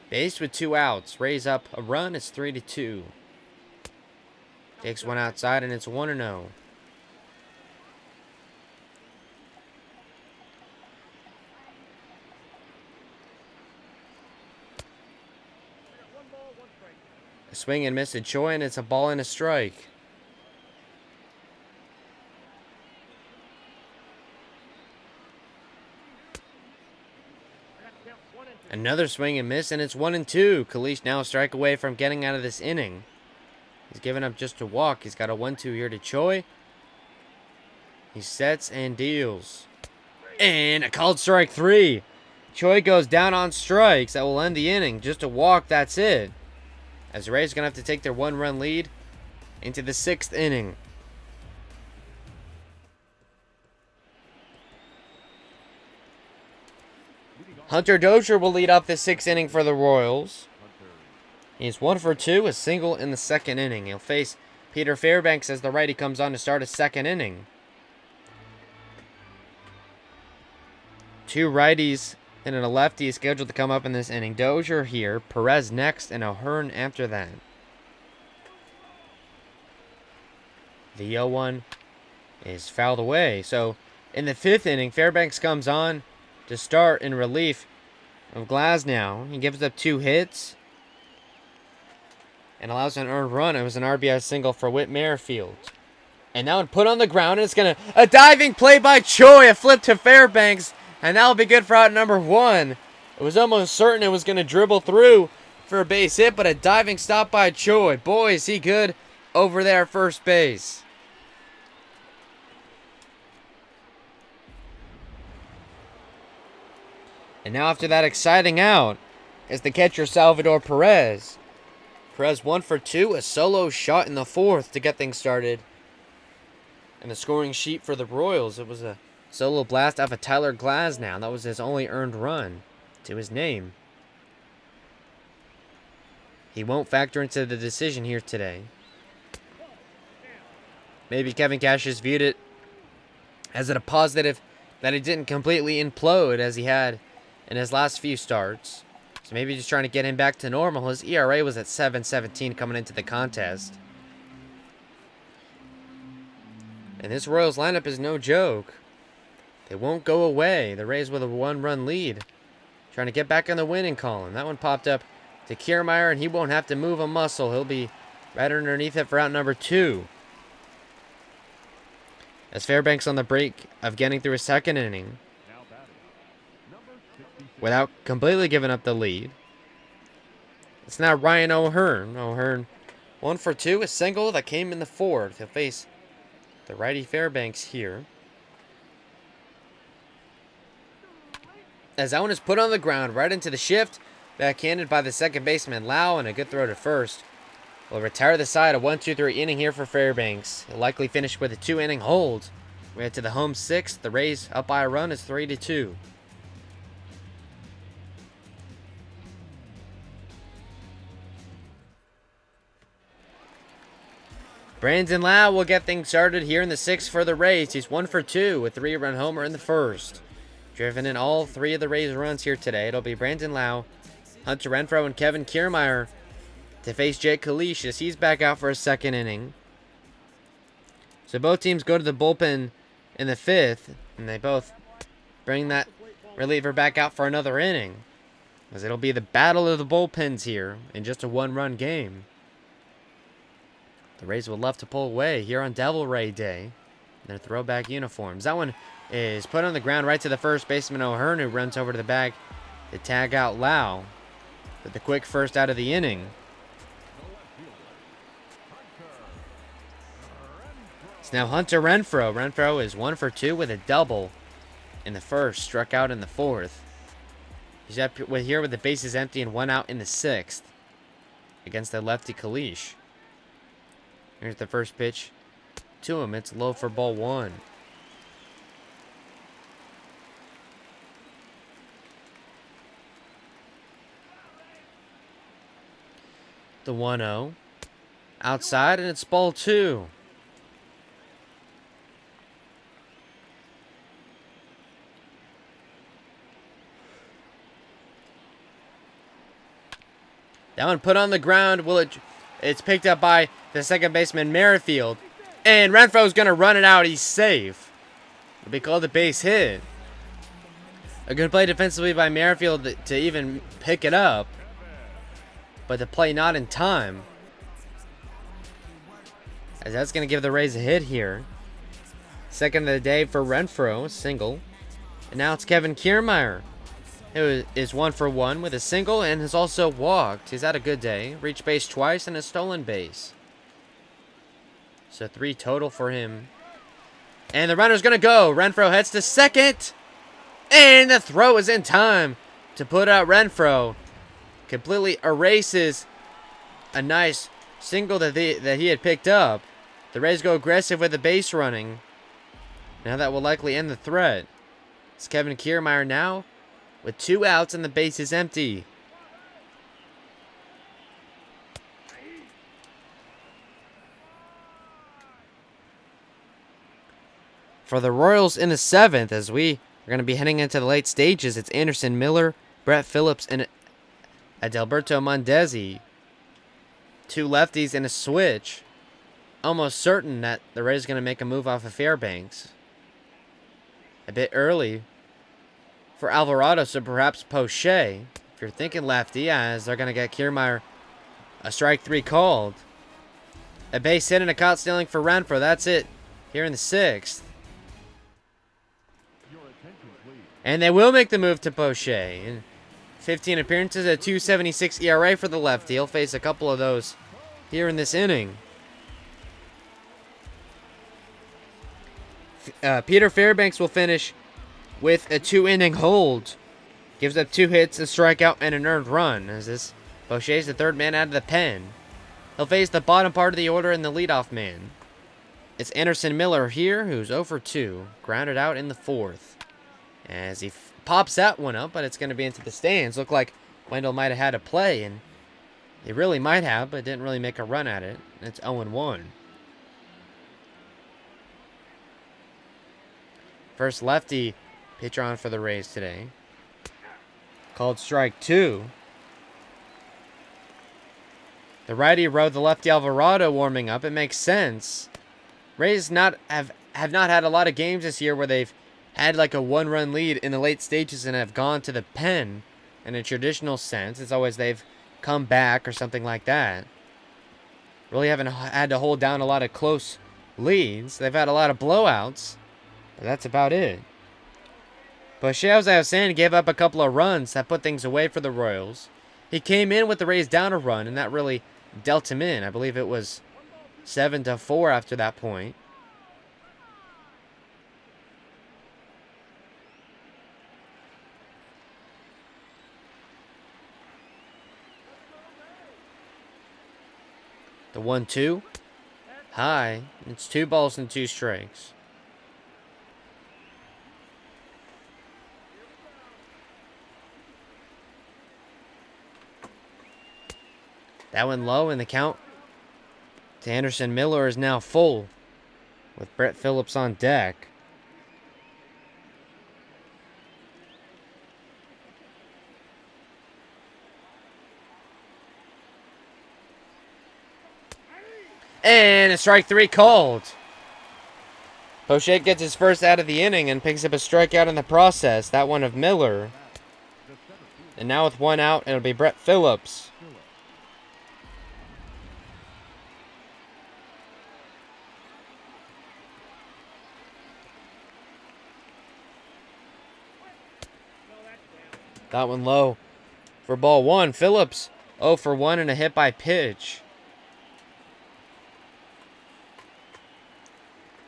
base with 2 outs. Raise up a run, it's 3-2. Takes one outside, and it's 1-0. A swing and miss at Choi, and it's a ball and a strike. Another swing and miss, and it's 1-2. Kalish now a strike away from getting out of this inning. He's given up just a walk. He's got a 1-2 here to Choi. He sets and deals. And a called strike 3. Choi goes down on strikes. That will end the inning. Just a walk, that's it. As the Rays are going to have to take their 1-run lead into the 6th inning. Hunter Dozier will lead up the 6th inning for the Royals. He's 1 for 2, a single in the 2nd inning. He'll face Peter Fairbanks as the righty comes on to start a 2nd inning. 2 righties and a lefty is scheduled to come up in this inning. Dozier here, Perez next, and O'Hearn after that. The 0-1 is fouled away. So in the 5th inning, Fairbanks comes on to start in relief of Glasnow. He gives up 2 hits and allows an earned run. It was an RBI single for Whit Merrifield. And now put on the ground, and it's going to... A diving play by Choi, a flip to Fairbanks, and that'll be good for out number 1. It was almost certain it was going to dribble through for a base hit, but a diving stop by Choi. Boy, is he good over there at first base. And now after that exciting out is the catcher Salvador Perez. Perez 1 for 2, a solo shot in the 4th to get things started. And the scoring sheet for the Royals, it was a solo blast off of Tyler Glasnow. That was his only earned run to his name. He won't factor into the decision here today. Maybe Kevin Cash has viewed it as a positive that he didn't completely implode as he had in his last few starts. So maybe just trying to get him back to normal. His ERA was at 7.17 coming into the contest. And this Royals lineup is no joke. They won't go away. The Rays with a 1-run lead. Trying to get back in the winning column. That one popped up to Kiermaier, and he won't have to move a muscle. He'll be right underneath it for out number 2. As Fairbanks on the brink of getting through his second inning Now batting. Number 66. without completely giving up the lead. It's now Ryan O'Hearn. O'Hearn 1 for 2, a single that came in the 4th. He'll face the righty Fairbanks here. As that one is put on the ground right into the shift, backhanded by the second baseman Lau, and a good throw to first. Will retire the side. A 1-2-3 inning here for Fairbanks. He'll likely finish with a 2-inning hold. We head to the home 6th. The Rays up by a run. It's 3-2. Brandon Lau will get things started here in the 6th for the Rays. He's 1 for 2 with 3-run homer in the first. Driven in all 3 of the Rays' runs here today. It'll be Brandon Lau, Hunter Renfroe, and Kevin Kiermaier to face Jake Kalish as he's back out for a second inning. So both teams go to the bullpen in the 5th, and they both bring that reliever back out for another inning, as it'll be the battle of the bullpens here in just a 1-run game. The Rays would love to pull away here on Devil Ray Day in their throwback uniforms. That one is put on the ground right to the first baseman O'Hearn, who runs over to the bag to tag out Lau with the quick first out of the inning. It's now Hunter Renfroe. Renfroe is 1 for 2 with a double in the first, struck out in the 4th. He's up here with the bases empty and 1 out in the 6th against the lefty Kalish. Here's the first pitch to him. It's low for ball 1. The 1-0. Outside, and it's ball 2. That one put on the ground. It's picked up by the second baseman Merrifield. And Renfroe's going to run it out. He's safe. It'll be called a base hit. A good play defensively by Merrifield to even pick it up. But the play not in time. As that's going to give the Rays a hit here. Second of the day for Renfroe, single. And now it's Kevin Kiermaier, who is 1 for 1 with a single and has also walked. He's had a good day. Reached base twice and a stolen base. So 3 total for him. And the runner's going to go. Renfroe heads to second. And the throw is in time to put out Renfroe. Completely erases a nice single that he had picked up. The Rays go aggressive with the base running. Now that will likely end the threat. It's Kevin Kiermaier now with 2 outs and the base is empty. For the Royals in the 7th, as we are going to be heading into the late stages, it's Anderson Miller, Brett Phillips, and Adalberto Mondesi. 2 lefties and a switch. Almost certain that the Rays are going to make a move off of Fairbanks. A bit early for Alvarado, so perhaps Poche. If you're thinking lefty, as they're going to get Kiermaier a strike 3 called. A base hit and a caught stealing for Renfroe. That's it here in the 6th. And they will make the move to Poche. In 15 appearances, a 2.76 ERA for the lefty. He'll face a couple of those here in this inning. Peter Fairbanks will finish with a 2-inning hold. Gives up 2 hits, a strikeout, and an earned run. As this Poche's the 3rd man out of the pen. He'll face the bottom part of the order and the leadoff man. It's Anderson Miller here, who's 0 for 2. Grounded out in the 4th. As he pops that one up, but it's going to be into the stands. Looked like Wendell might have had a play, and he really might have, but didn't really make a run at it. It's 0-1. First lefty pitcher on for the Rays today. Called strike 2. The righty rode the lefty Alvarado warming up. It makes sense. Rays not have have not had a lot of games this year where they've had like a 1-run lead in the late stages and have gone to the pen in a traditional sense. It's always they've come back or something like that. Really haven't had to hold down a lot of close leads. They've had a lot of blowouts, but that's about it. Poche, as I was saying, gave up a couple of runs that put things away for the Royals. He came in with the Rays down a run, and that really dealt him in. I believe it was 7-4 after that point. The 1-2. High. It's 2 balls and 2 strikes. That one low, and the count to Anderson Miller is now full with Brett Phillips on deck. And a strike 3 called. Poche gets his first out of the inning and picks up a strikeout in the process. That one of Miller. And now with 1 out, it'll be Brett Phillips. That one low for ball 1. Phillips 0 for 1 and a hit by pitch.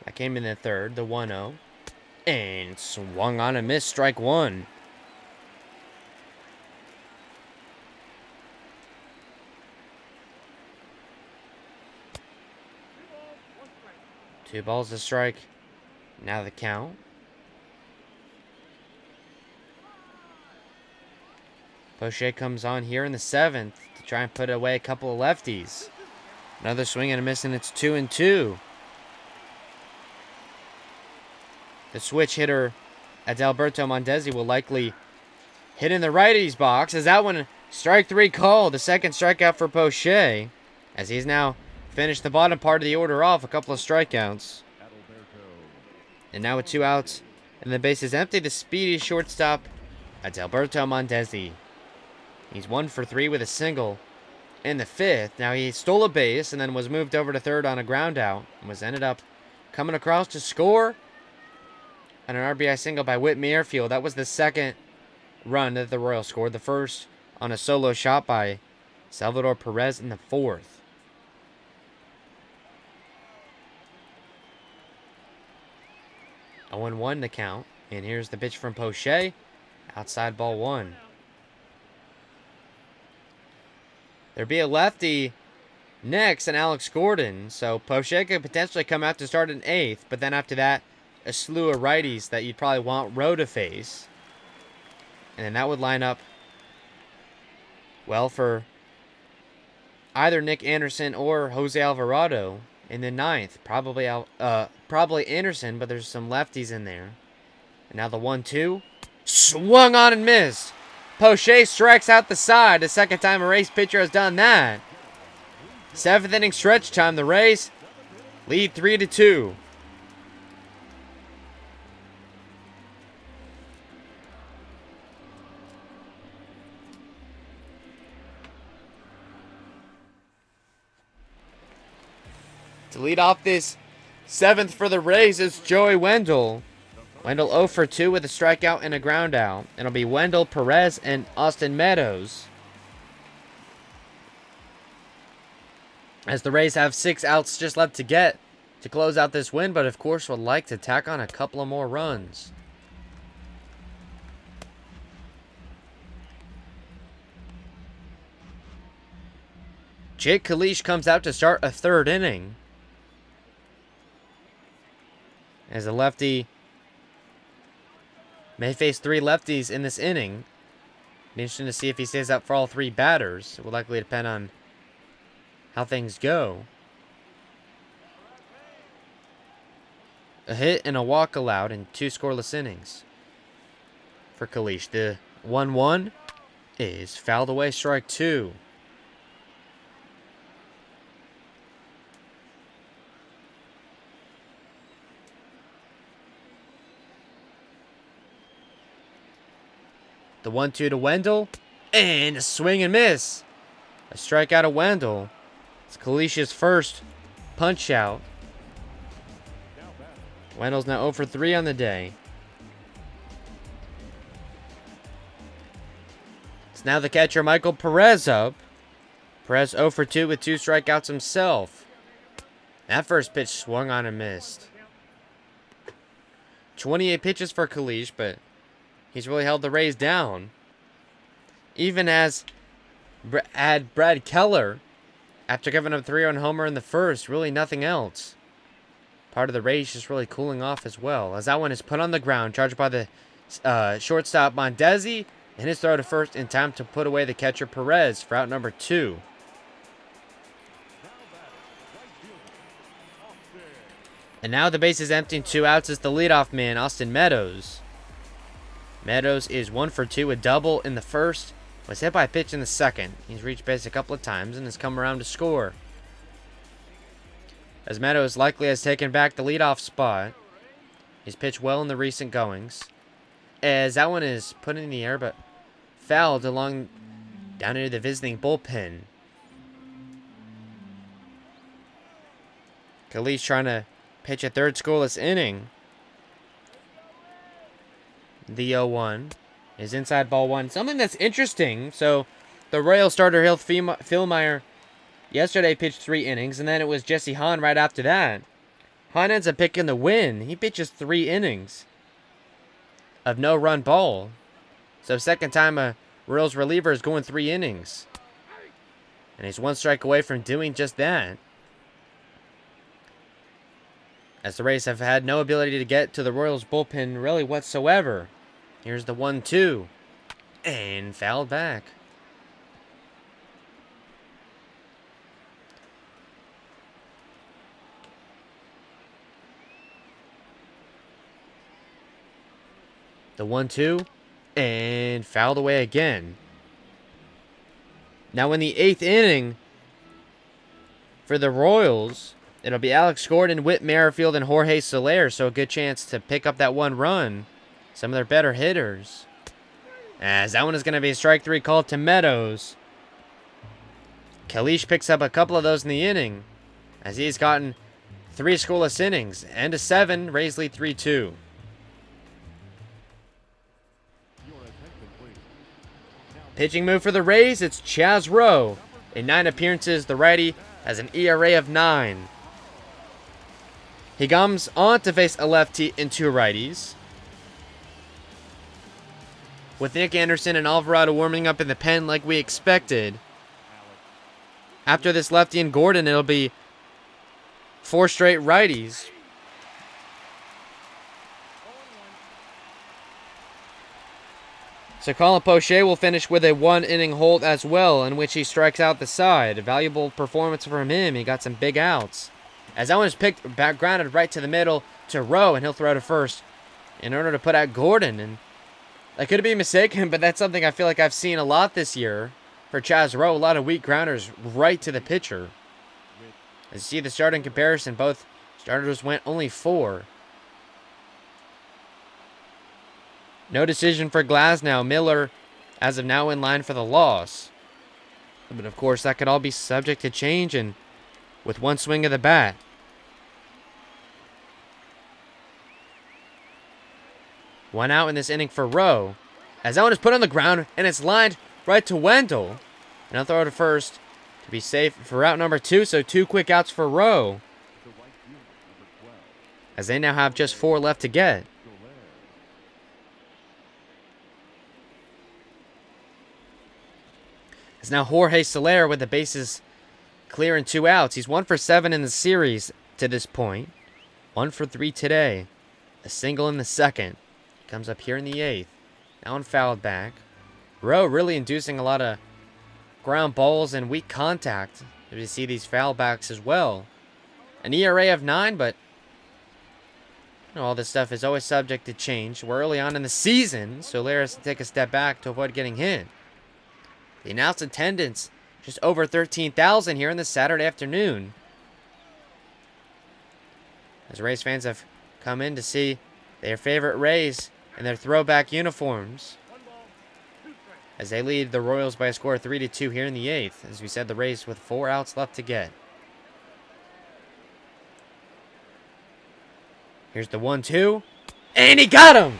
That came in the third, the 1-0. And swung on a miss, strike 1. Two balls to strike. Now the count. Poche comes on here in the 7th to try and put away a couple of lefties. Another swing and a miss, and it's 2-2. The switch hitter, Adalberto Mondesi, will likely hit in the righties box as that one, strike 3 called. The second strikeout for Poche, as he's now finished the bottom part of the order off, a couple of strikeouts. And now with 2 outs and the base is empty, the speedy shortstop, Adalberto Mondesi. He's 1 for 3 with a single in the 5th. Now he stole a base and then was moved over to third on a ground out and was ended up coming across to score on an RBI single by Whit Merrifield. That was the second run that the Royals scored. The first on a solo shot by Salvador Perez in the 4th. A 1-1 the count. And here's the pitch from Poche. Outside ball 1. There'd be a lefty next and Alex Gordon. So Poche could potentially come out to start in 8th. But then after that, a slew of righties that you'd probably want Rowe to face. And then that would line up well for either Nick Anderson or Jose Alvarado in the 9th. Probably Anderson, but there's some lefties in there. And now the 1-2. Swung on and missed. Poche strikes out the side. The second time a Rays pitcher has done that. 7th inning stretch time. The Rays lead 3-2. To lead off this 7th for the Rays is Joey Wendell. Wendell 0 for 2 with a strikeout and a ground out. It'll be Wendell, Perez, and Austin Meadows. As the Rays have 6 outs just left to get to close out this win, but of course would like to tack on a couple of more runs. Jake Kalish comes out to start a 3rd inning. As a lefty may face 3 lefties in this inning. Be interesting to see if he stays up for all 3 batters. It will likely depend on how things go. A hit and a walk allowed in 2 scoreless innings for Kalish. The 1-1 is fouled away, strike 2. The 1-2 to Wendell. And a swing and miss. A strikeout of Wendell. It's Kalish's first punch out. Wendell's now 0 for 3 on the day. It's now the catcher Michael Perez up. Perez 0 for 2 with 2 strikeouts himself. That first pitch swung on and missed. 28 pitches for Kalish, but he's really held the Rays down. Even as Brad Keller, after giving up a 3-run homer in the first, really nothing else. Part of the Rays just really cooling off as well. As that one is put on the ground, charged by the shortstop Mondesi, and his throw to first in time to put away the catcher Perez for out number 2. And now the base is empty and 2 outs as the leadoff man, Austin Meadows. Meadows is 1 for 2, a double in the first. Was hit by a pitch in the second. He's reached base a couple of times and has come around to score. As Meadows likely has taken back the leadoff spot. He's pitched well in the recent goings. As that one is put in the air but fouled along down into the visiting bullpen. Kalish trying to pitch a third scoreless inning. The 0-1 is inside ball 1. Something that's interesting. So, the Royal starter Hill Philmeyer yesterday pitched 3 innings, and then it was Jesse Hahn right after that. Hahn ends up picking the win. He pitches 3 innings of no-run ball. So, second time a Royals reliever is going 3 innings. And he's 1 strike away from doing just that. As the Rays have had no ability to get to the Royals bullpen really whatsoever. Here's the 1-2. And fouled back. The 1-2. And fouled away again. Now in the 8th inning for the Royals, it'll be Alex Gordon, Whit Merrifield, and Jorge Soler. So a good chance to pick up that 1 run. Some of their better hitters. As that one is going to be a strike 3 called to Meadows. Kalish picks up a couple of those in the inning. As he's gotten 3 scoreless innings. And a 7. Rays lead 3-2. Pitching move for the Rays. It's Chaz Rowe. In 9 appearances, the righty has an ERA of 9. He comes on to face a lefty and 2 righties. With Nick Anderson and Alvarado warming up in the pen like we expected. After this lefty and Gordon, it'll be 4 straight righties. So Colin Poche will finish with a 1-inning hold as well, in which he strikes out the side. A valuable performance from him. He got some big outs. As that one is picked, grounded right to the middle to Rowe, and he'll throw to first in order to put out Gordon. And I could be mistaken, but that's something I feel like I've seen a lot this year for Chaz Rowe. A lot of weak grounders right to the pitcher. As you see the starting comparison, both starters went only 4. No decision for Glasnow. Miller, as of now, in line for the loss. But of course, that could all be subject to change, and with 1 swing of the bat. One out in this inning for Rowe. As that one is put on the ground, and it's lined right to Wendell. And I'll throw to first to be safe for out number 2, so 2 quick outs for Rowe. As they now have just 4 left to get. It's now Jorge Soler with the bases clear and 2 outs. He's 1 for 7 in the series to this point. 1 for 3 today. A single in the second. Comes up here in the 8th. Now on fouled back. Rowe really inducing a lot of ground balls and weak contact. You see these foul backs as well. An ERA of 9, but you know, all this stuff is always subject to change. We're early on in the season, so Soler has to take a step back to avoid getting hit. The announced attendance, just over 13,000 here on this Saturday afternoon. As Rays fans have come in to see their favorite Rays in their throwback uniforms. as they lead the Royals by a score of 3-2 here in the 8th. As we said, the Rays with 4 outs left to get. Here's the 1-2. And he got him!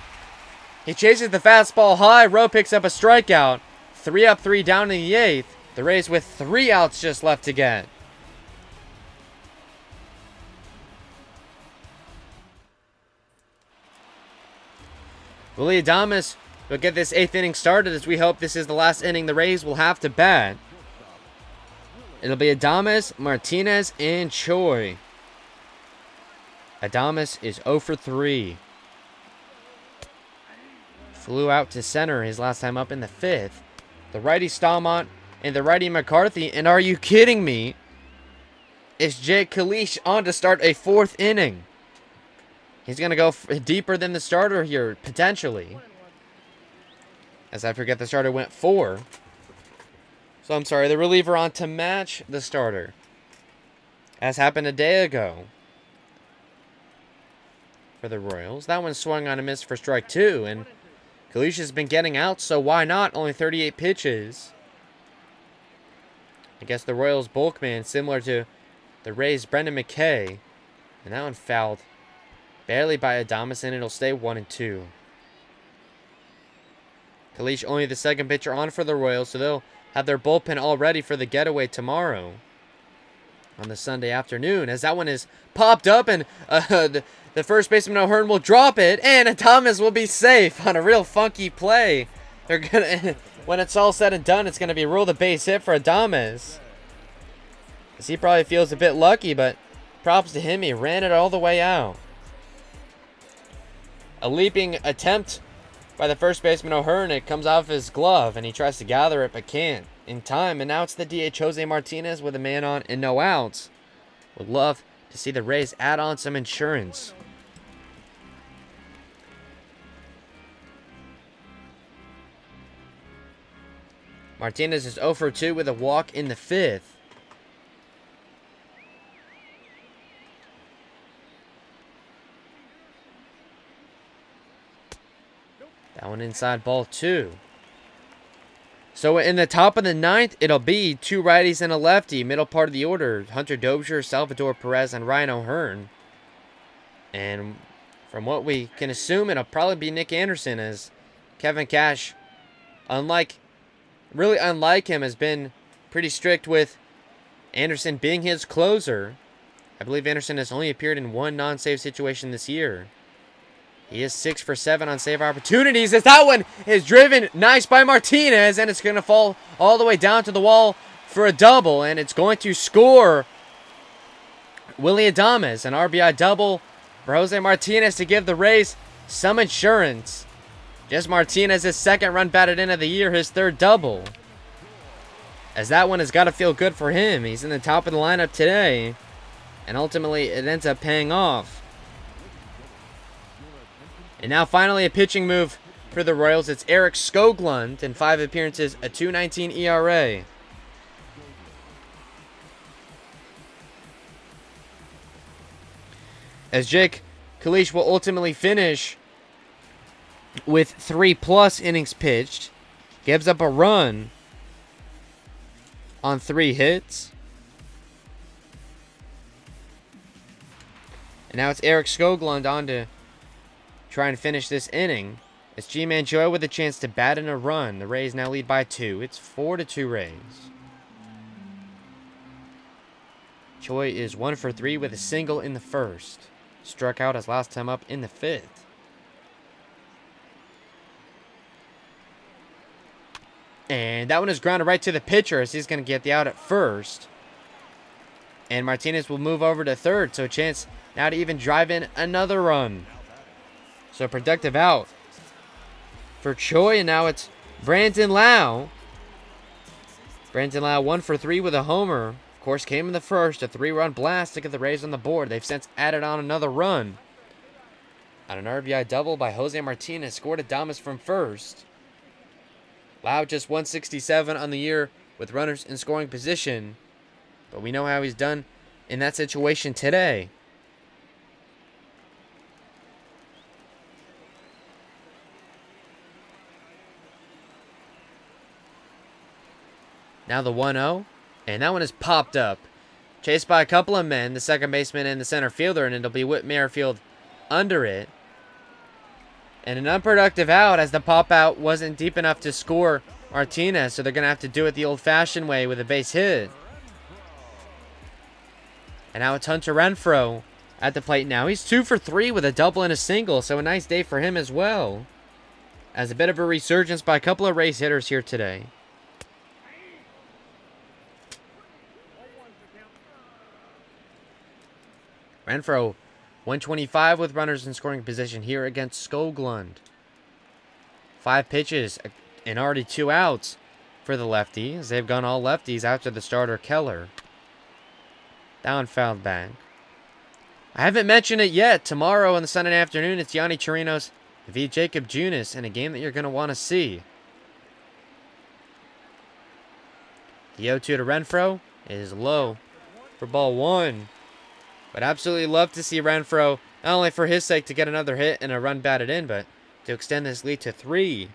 He chases the fastball high. Rowe picks up a strikeout. 3 up, 3 down in the 8th. The Rays with 3 outs just left to get. Willy Adames will get this 8th inning started, as we hope this is the last inning the Rays will have to bat. It'll be Adames, Martinez, and Choi. Adames is 0 for 3. Flew out to center his last time up in the 5th. The righty Stalmont and the righty McCarthy. And are you kidding me? Is Jake Kalish on to start a 4th inning? He's going to go deeper than the starter here, potentially. As I forget, the starter went 4. So I'm sorry, the reliever on to match the starter, as happened a day ago for the Royals. That one swung on a miss for strike 2, and Kalish has been getting out, so why not? Only 38 pitches. I guess the Royals bulk man, similar to the Rays' Brendan McKay. And that one fouled barely by Adames, and it'll stay 1-2. Kalish only the second pitcher on for the Royals, so they'll have their bullpen all ready for the getaway tomorrow on the Sunday afternoon. As that one is popped up, and the first baseman O'Hearn will drop it, and Adames will be safe on a real funky play. They're gonna, when it's all said and done, it's gonna be rule the base hit for Adames, as he probably feels a bit lucky, but props to him, he ran it all the way out. A leaping attempt by the first baseman O'Hearn. It comes off his glove, and he tries to gather it, but can't in time. And now it's the DH Jose Martinez with a man on and no outs. Would love to see the Rays add on some insurance. Martinez is 0 for 2 with a walk in the 5th. That one inside, ball 2. So in the top of the 9th, it'll be 2 righties and a lefty. Middle part of the order, Hunter Dozier, Salvador Perez, and Ryan O'Hearn. And from what we can assume, it'll probably be Nick Anderson, as Kevin Cash, really unlike him, has been pretty strict with Anderson being his closer. I believe Anderson has only appeared in 1 non-save situation this year. He is 6 for 7 on save opportunities, as that one is driven nice by Martinez, and it's going to fall all the way down to the wall for a double, and it's going to score Willy Adames, an RBI double for Jose Martinez to give the Rays some insurance. Just Martinez's 2nd run batted in of the year, his 3rd double, as that one has got to feel good for him. He's in the top of the lineup today, and ultimately it ends up paying off. And now finally a pitching move for the Royals. It's Eric Skoglund, in 5 appearances, a 2.19 ERA. As Jake Kalish will ultimately finish with 3+ innings pitched. Gives up a run on 3 hits. And now it's Eric Skoglund on to try and finish this inning. It's G-Man Joy with a chance to bat in a run. The Rays now lead by 2. It's 4-2 Rays. Choi is 1 for 3 with a single in the 1st. Struck out his last time up in the 5th. And that one is grounded right to the pitcher, as he's going to get the out at 1st. And Martinez will move over to 3rd, so a chance now to even drive in another run. So a productive out for Choi, and now it's Brandon Lau. Brandon Lau 1 for 3 with a homer. Of course, came in the 1st, a 3-run blast to get the Rays on the board. They've since added on another run on an RBI double by Jose Martinez. Scored Adames from 1st. Lau just 167 on the year with runners in scoring position, but we know how he's done in that situation today. Now the 1-0. And that one is popped up. Chased by a couple of men, the second baseman and the center fielder, and it'll be Whit Merrifield under it. And an unproductive out as the pop out wasn't deep enough to score Martinez, so they're going to have to do it the old-fashioned way with a base hit. And now it's Hunter Renfroe at the plate now. He's 2 for 3 with a double and a single, so a nice day for him as well. As a bit of a resurgence by a couple of Rays hitters here today. Renfroe, 125 with runners in scoring position here against Skoglund. 5 pitches and already 2 outs for the lefty, as they've gone all lefties after the starter Keller. Down fouled back. I haven't mentioned it yet. Tomorrow on the Sunday afternoon, it's Yanni Chirinos v. Jacob Junis in a game that you're going to want to see. The 0-2 to Renfroe is low for ball 1. But absolutely love to see Renfroe, not only for his sake to get another hit and a run batted in, but to extend this lead to 3.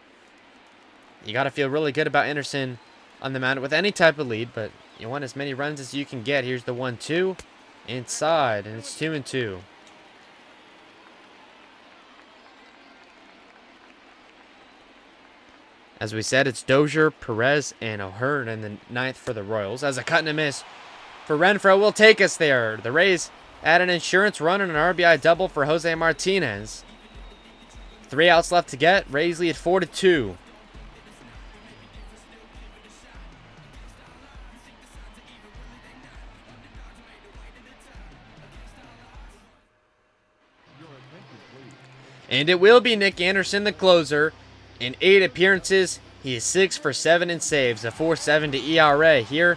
You got to feel really good about Anderson on the mound with any type of lead, but you want as many runs as you can get. Here's the 1-2 inside, and it's 2-2. As we said, it's Dozier, Perez, and O'Hearn in the 9th for the Royals. As a cut and a miss for Renfroe will take us there. The Rays add an insurance run and an RBI double for Jose Martinez. 3 outs left to get. Rays lead 4-2. And it will be Nick Anderson, the closer. In 8 appearances, he is 6 for 7 in saves, a 4.70 ERA. Here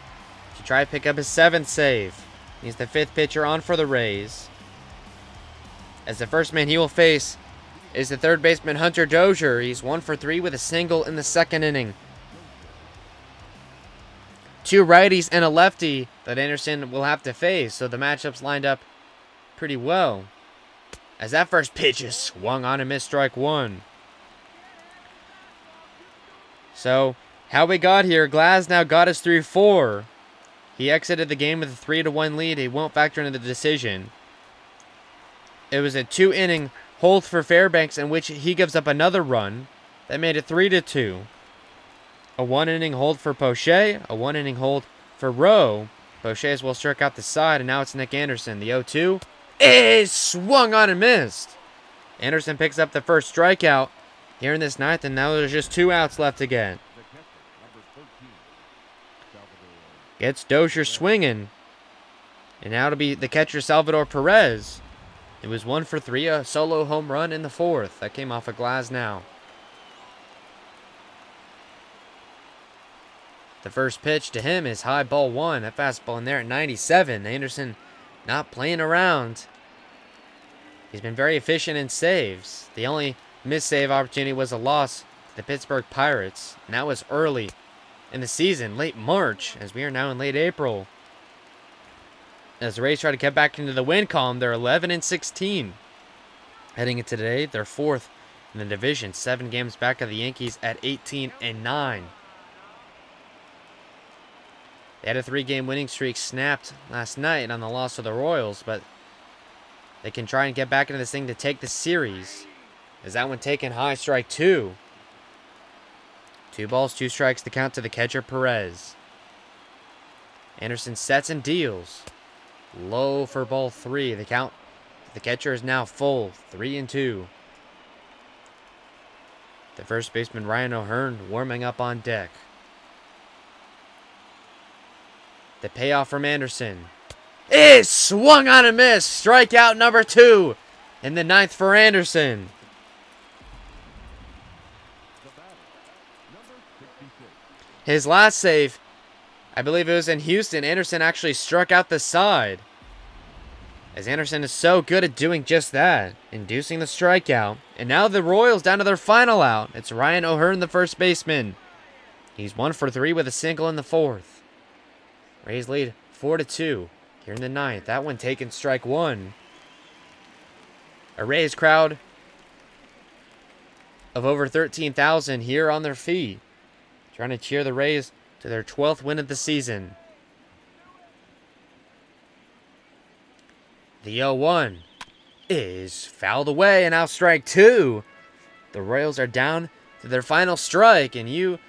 to try to pick up his 7th save. He's the 5th pitcher on for the Rays. As the first man he will face is the third baseman Hunter Dozier. He's 1 for 3 with a single in the 2nd inning. 2 righties and a lefty that Anderson will have to face, so the matchup's lined up pretty well. As that first pitch is swung on and missed strike 1. So, how we got here, Glasnow got us through 4. He exited the game with a 3-1 lead. He won't factor into the decision. It was a 2-inning hold for Fairbanks in which he gives up another run. That made it 3-2. A 1-inning hold for Poche. A 1-inning hold for Rowe. Poche as well struck out the side, and now it's Nick Anderson. The 0-2 is swung on and missed. Anderson picks up the first strikeout here in this 9th, and now there's just 2 outs left to get. Gets Dozier swinging. And now to be the catcher Salvador Perez. It was 1 for 3, a solo home run in the 4th. That came off of Glasnow. The first pitch to him is high ball 1. That fastball in there at 97. Anderson not playing around. He's been very efficient in saves. The only missed save opportunity was a loss to the Pittsburgh Pirates. And that was early in the season, late March, as we are now in late April. As the Rays try to get back into the win column, they're 11-16. Heading into today, they're 4th in the division, 7 games back of the Yankees at 18-9. They had a 3-game winning streak snapped last night on the loss of the Royals, but they can try and get back into this thing to take the series. As that one taken high, strike 2. 2 balls, 2 strikes to count to the catcher Perez. Anderson sets and deals. Low for ball 3. The count. The catcher is now full. 3-2. The first baseman Ryan O'Hearn warming up on deck. The payoff from Anderson is swung on and missed. Strikeout number 2 in the 9th for Anderson. His last save, I believe it was in Houston. Anderson actually struck out the side. As Anderson is so good at doing just that, inducing the strikeout. And now the Royals down to their final out. It's Ryan O'Hearn, the first baseman. He's 1 for 3 with a single in the 4th. Rays lead 4-2 here in the 9th. That one taken strike 1. A Rays crowd of over 13,000 here on their feet, trying to cheer the Rays to their 12th win of the season. The 0-1 is fouled away, and now strike two. The Royals are down to their final strike, and you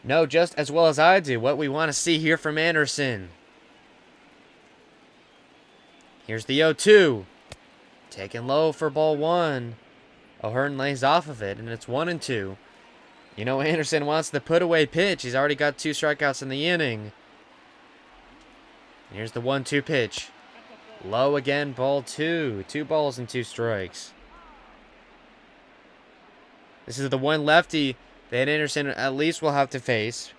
know just as well as I do what we want to see here from Anderson. Here's the 0-2. Taken low for ball one. O'Hearn lays off of it, and it's 1-2. You know Anderson wants the put-away pitch. He's already got 2 strikeouts in the inning. Here's the 1-2 pitch. Low again, ball 2. 2 balls and 2 strikes. This is the one lefty that Anderson at least will have to face.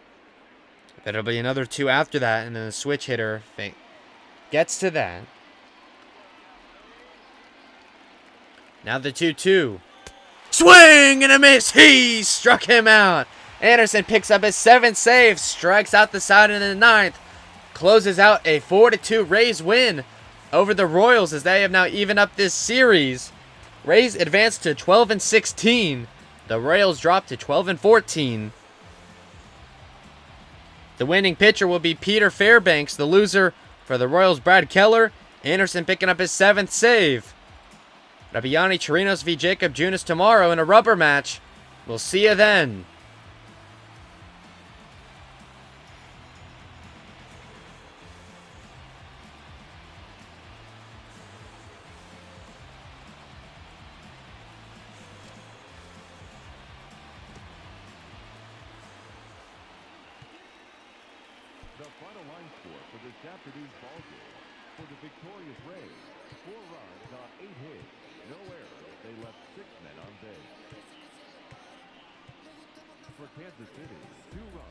But it'll be another 2 after that, and then the switch hitter gets to that. Now the 2-2. Swing and a miss. He struck him out. Anderson picks up his 7th save, strikes out the side in the 9th, closes out a 4-2 Rays win over the Royals as they have now evened up this series. Rays advance to 12-16. The Royals drop to 12-14. The winning pitcher will be Peter Fairbanks. The loser for the Royals, Brad Keller. Anderson picking up his 7th save. Rabiani Chirinos v. Jacob Junis tomorrow in a rubber match. We'll see you then. The final line score for this afternoon's ball game. For the victorious Rays, 4 runs on 8 hits. No errors. They left 6 men on base. For Kansas City, 2 runs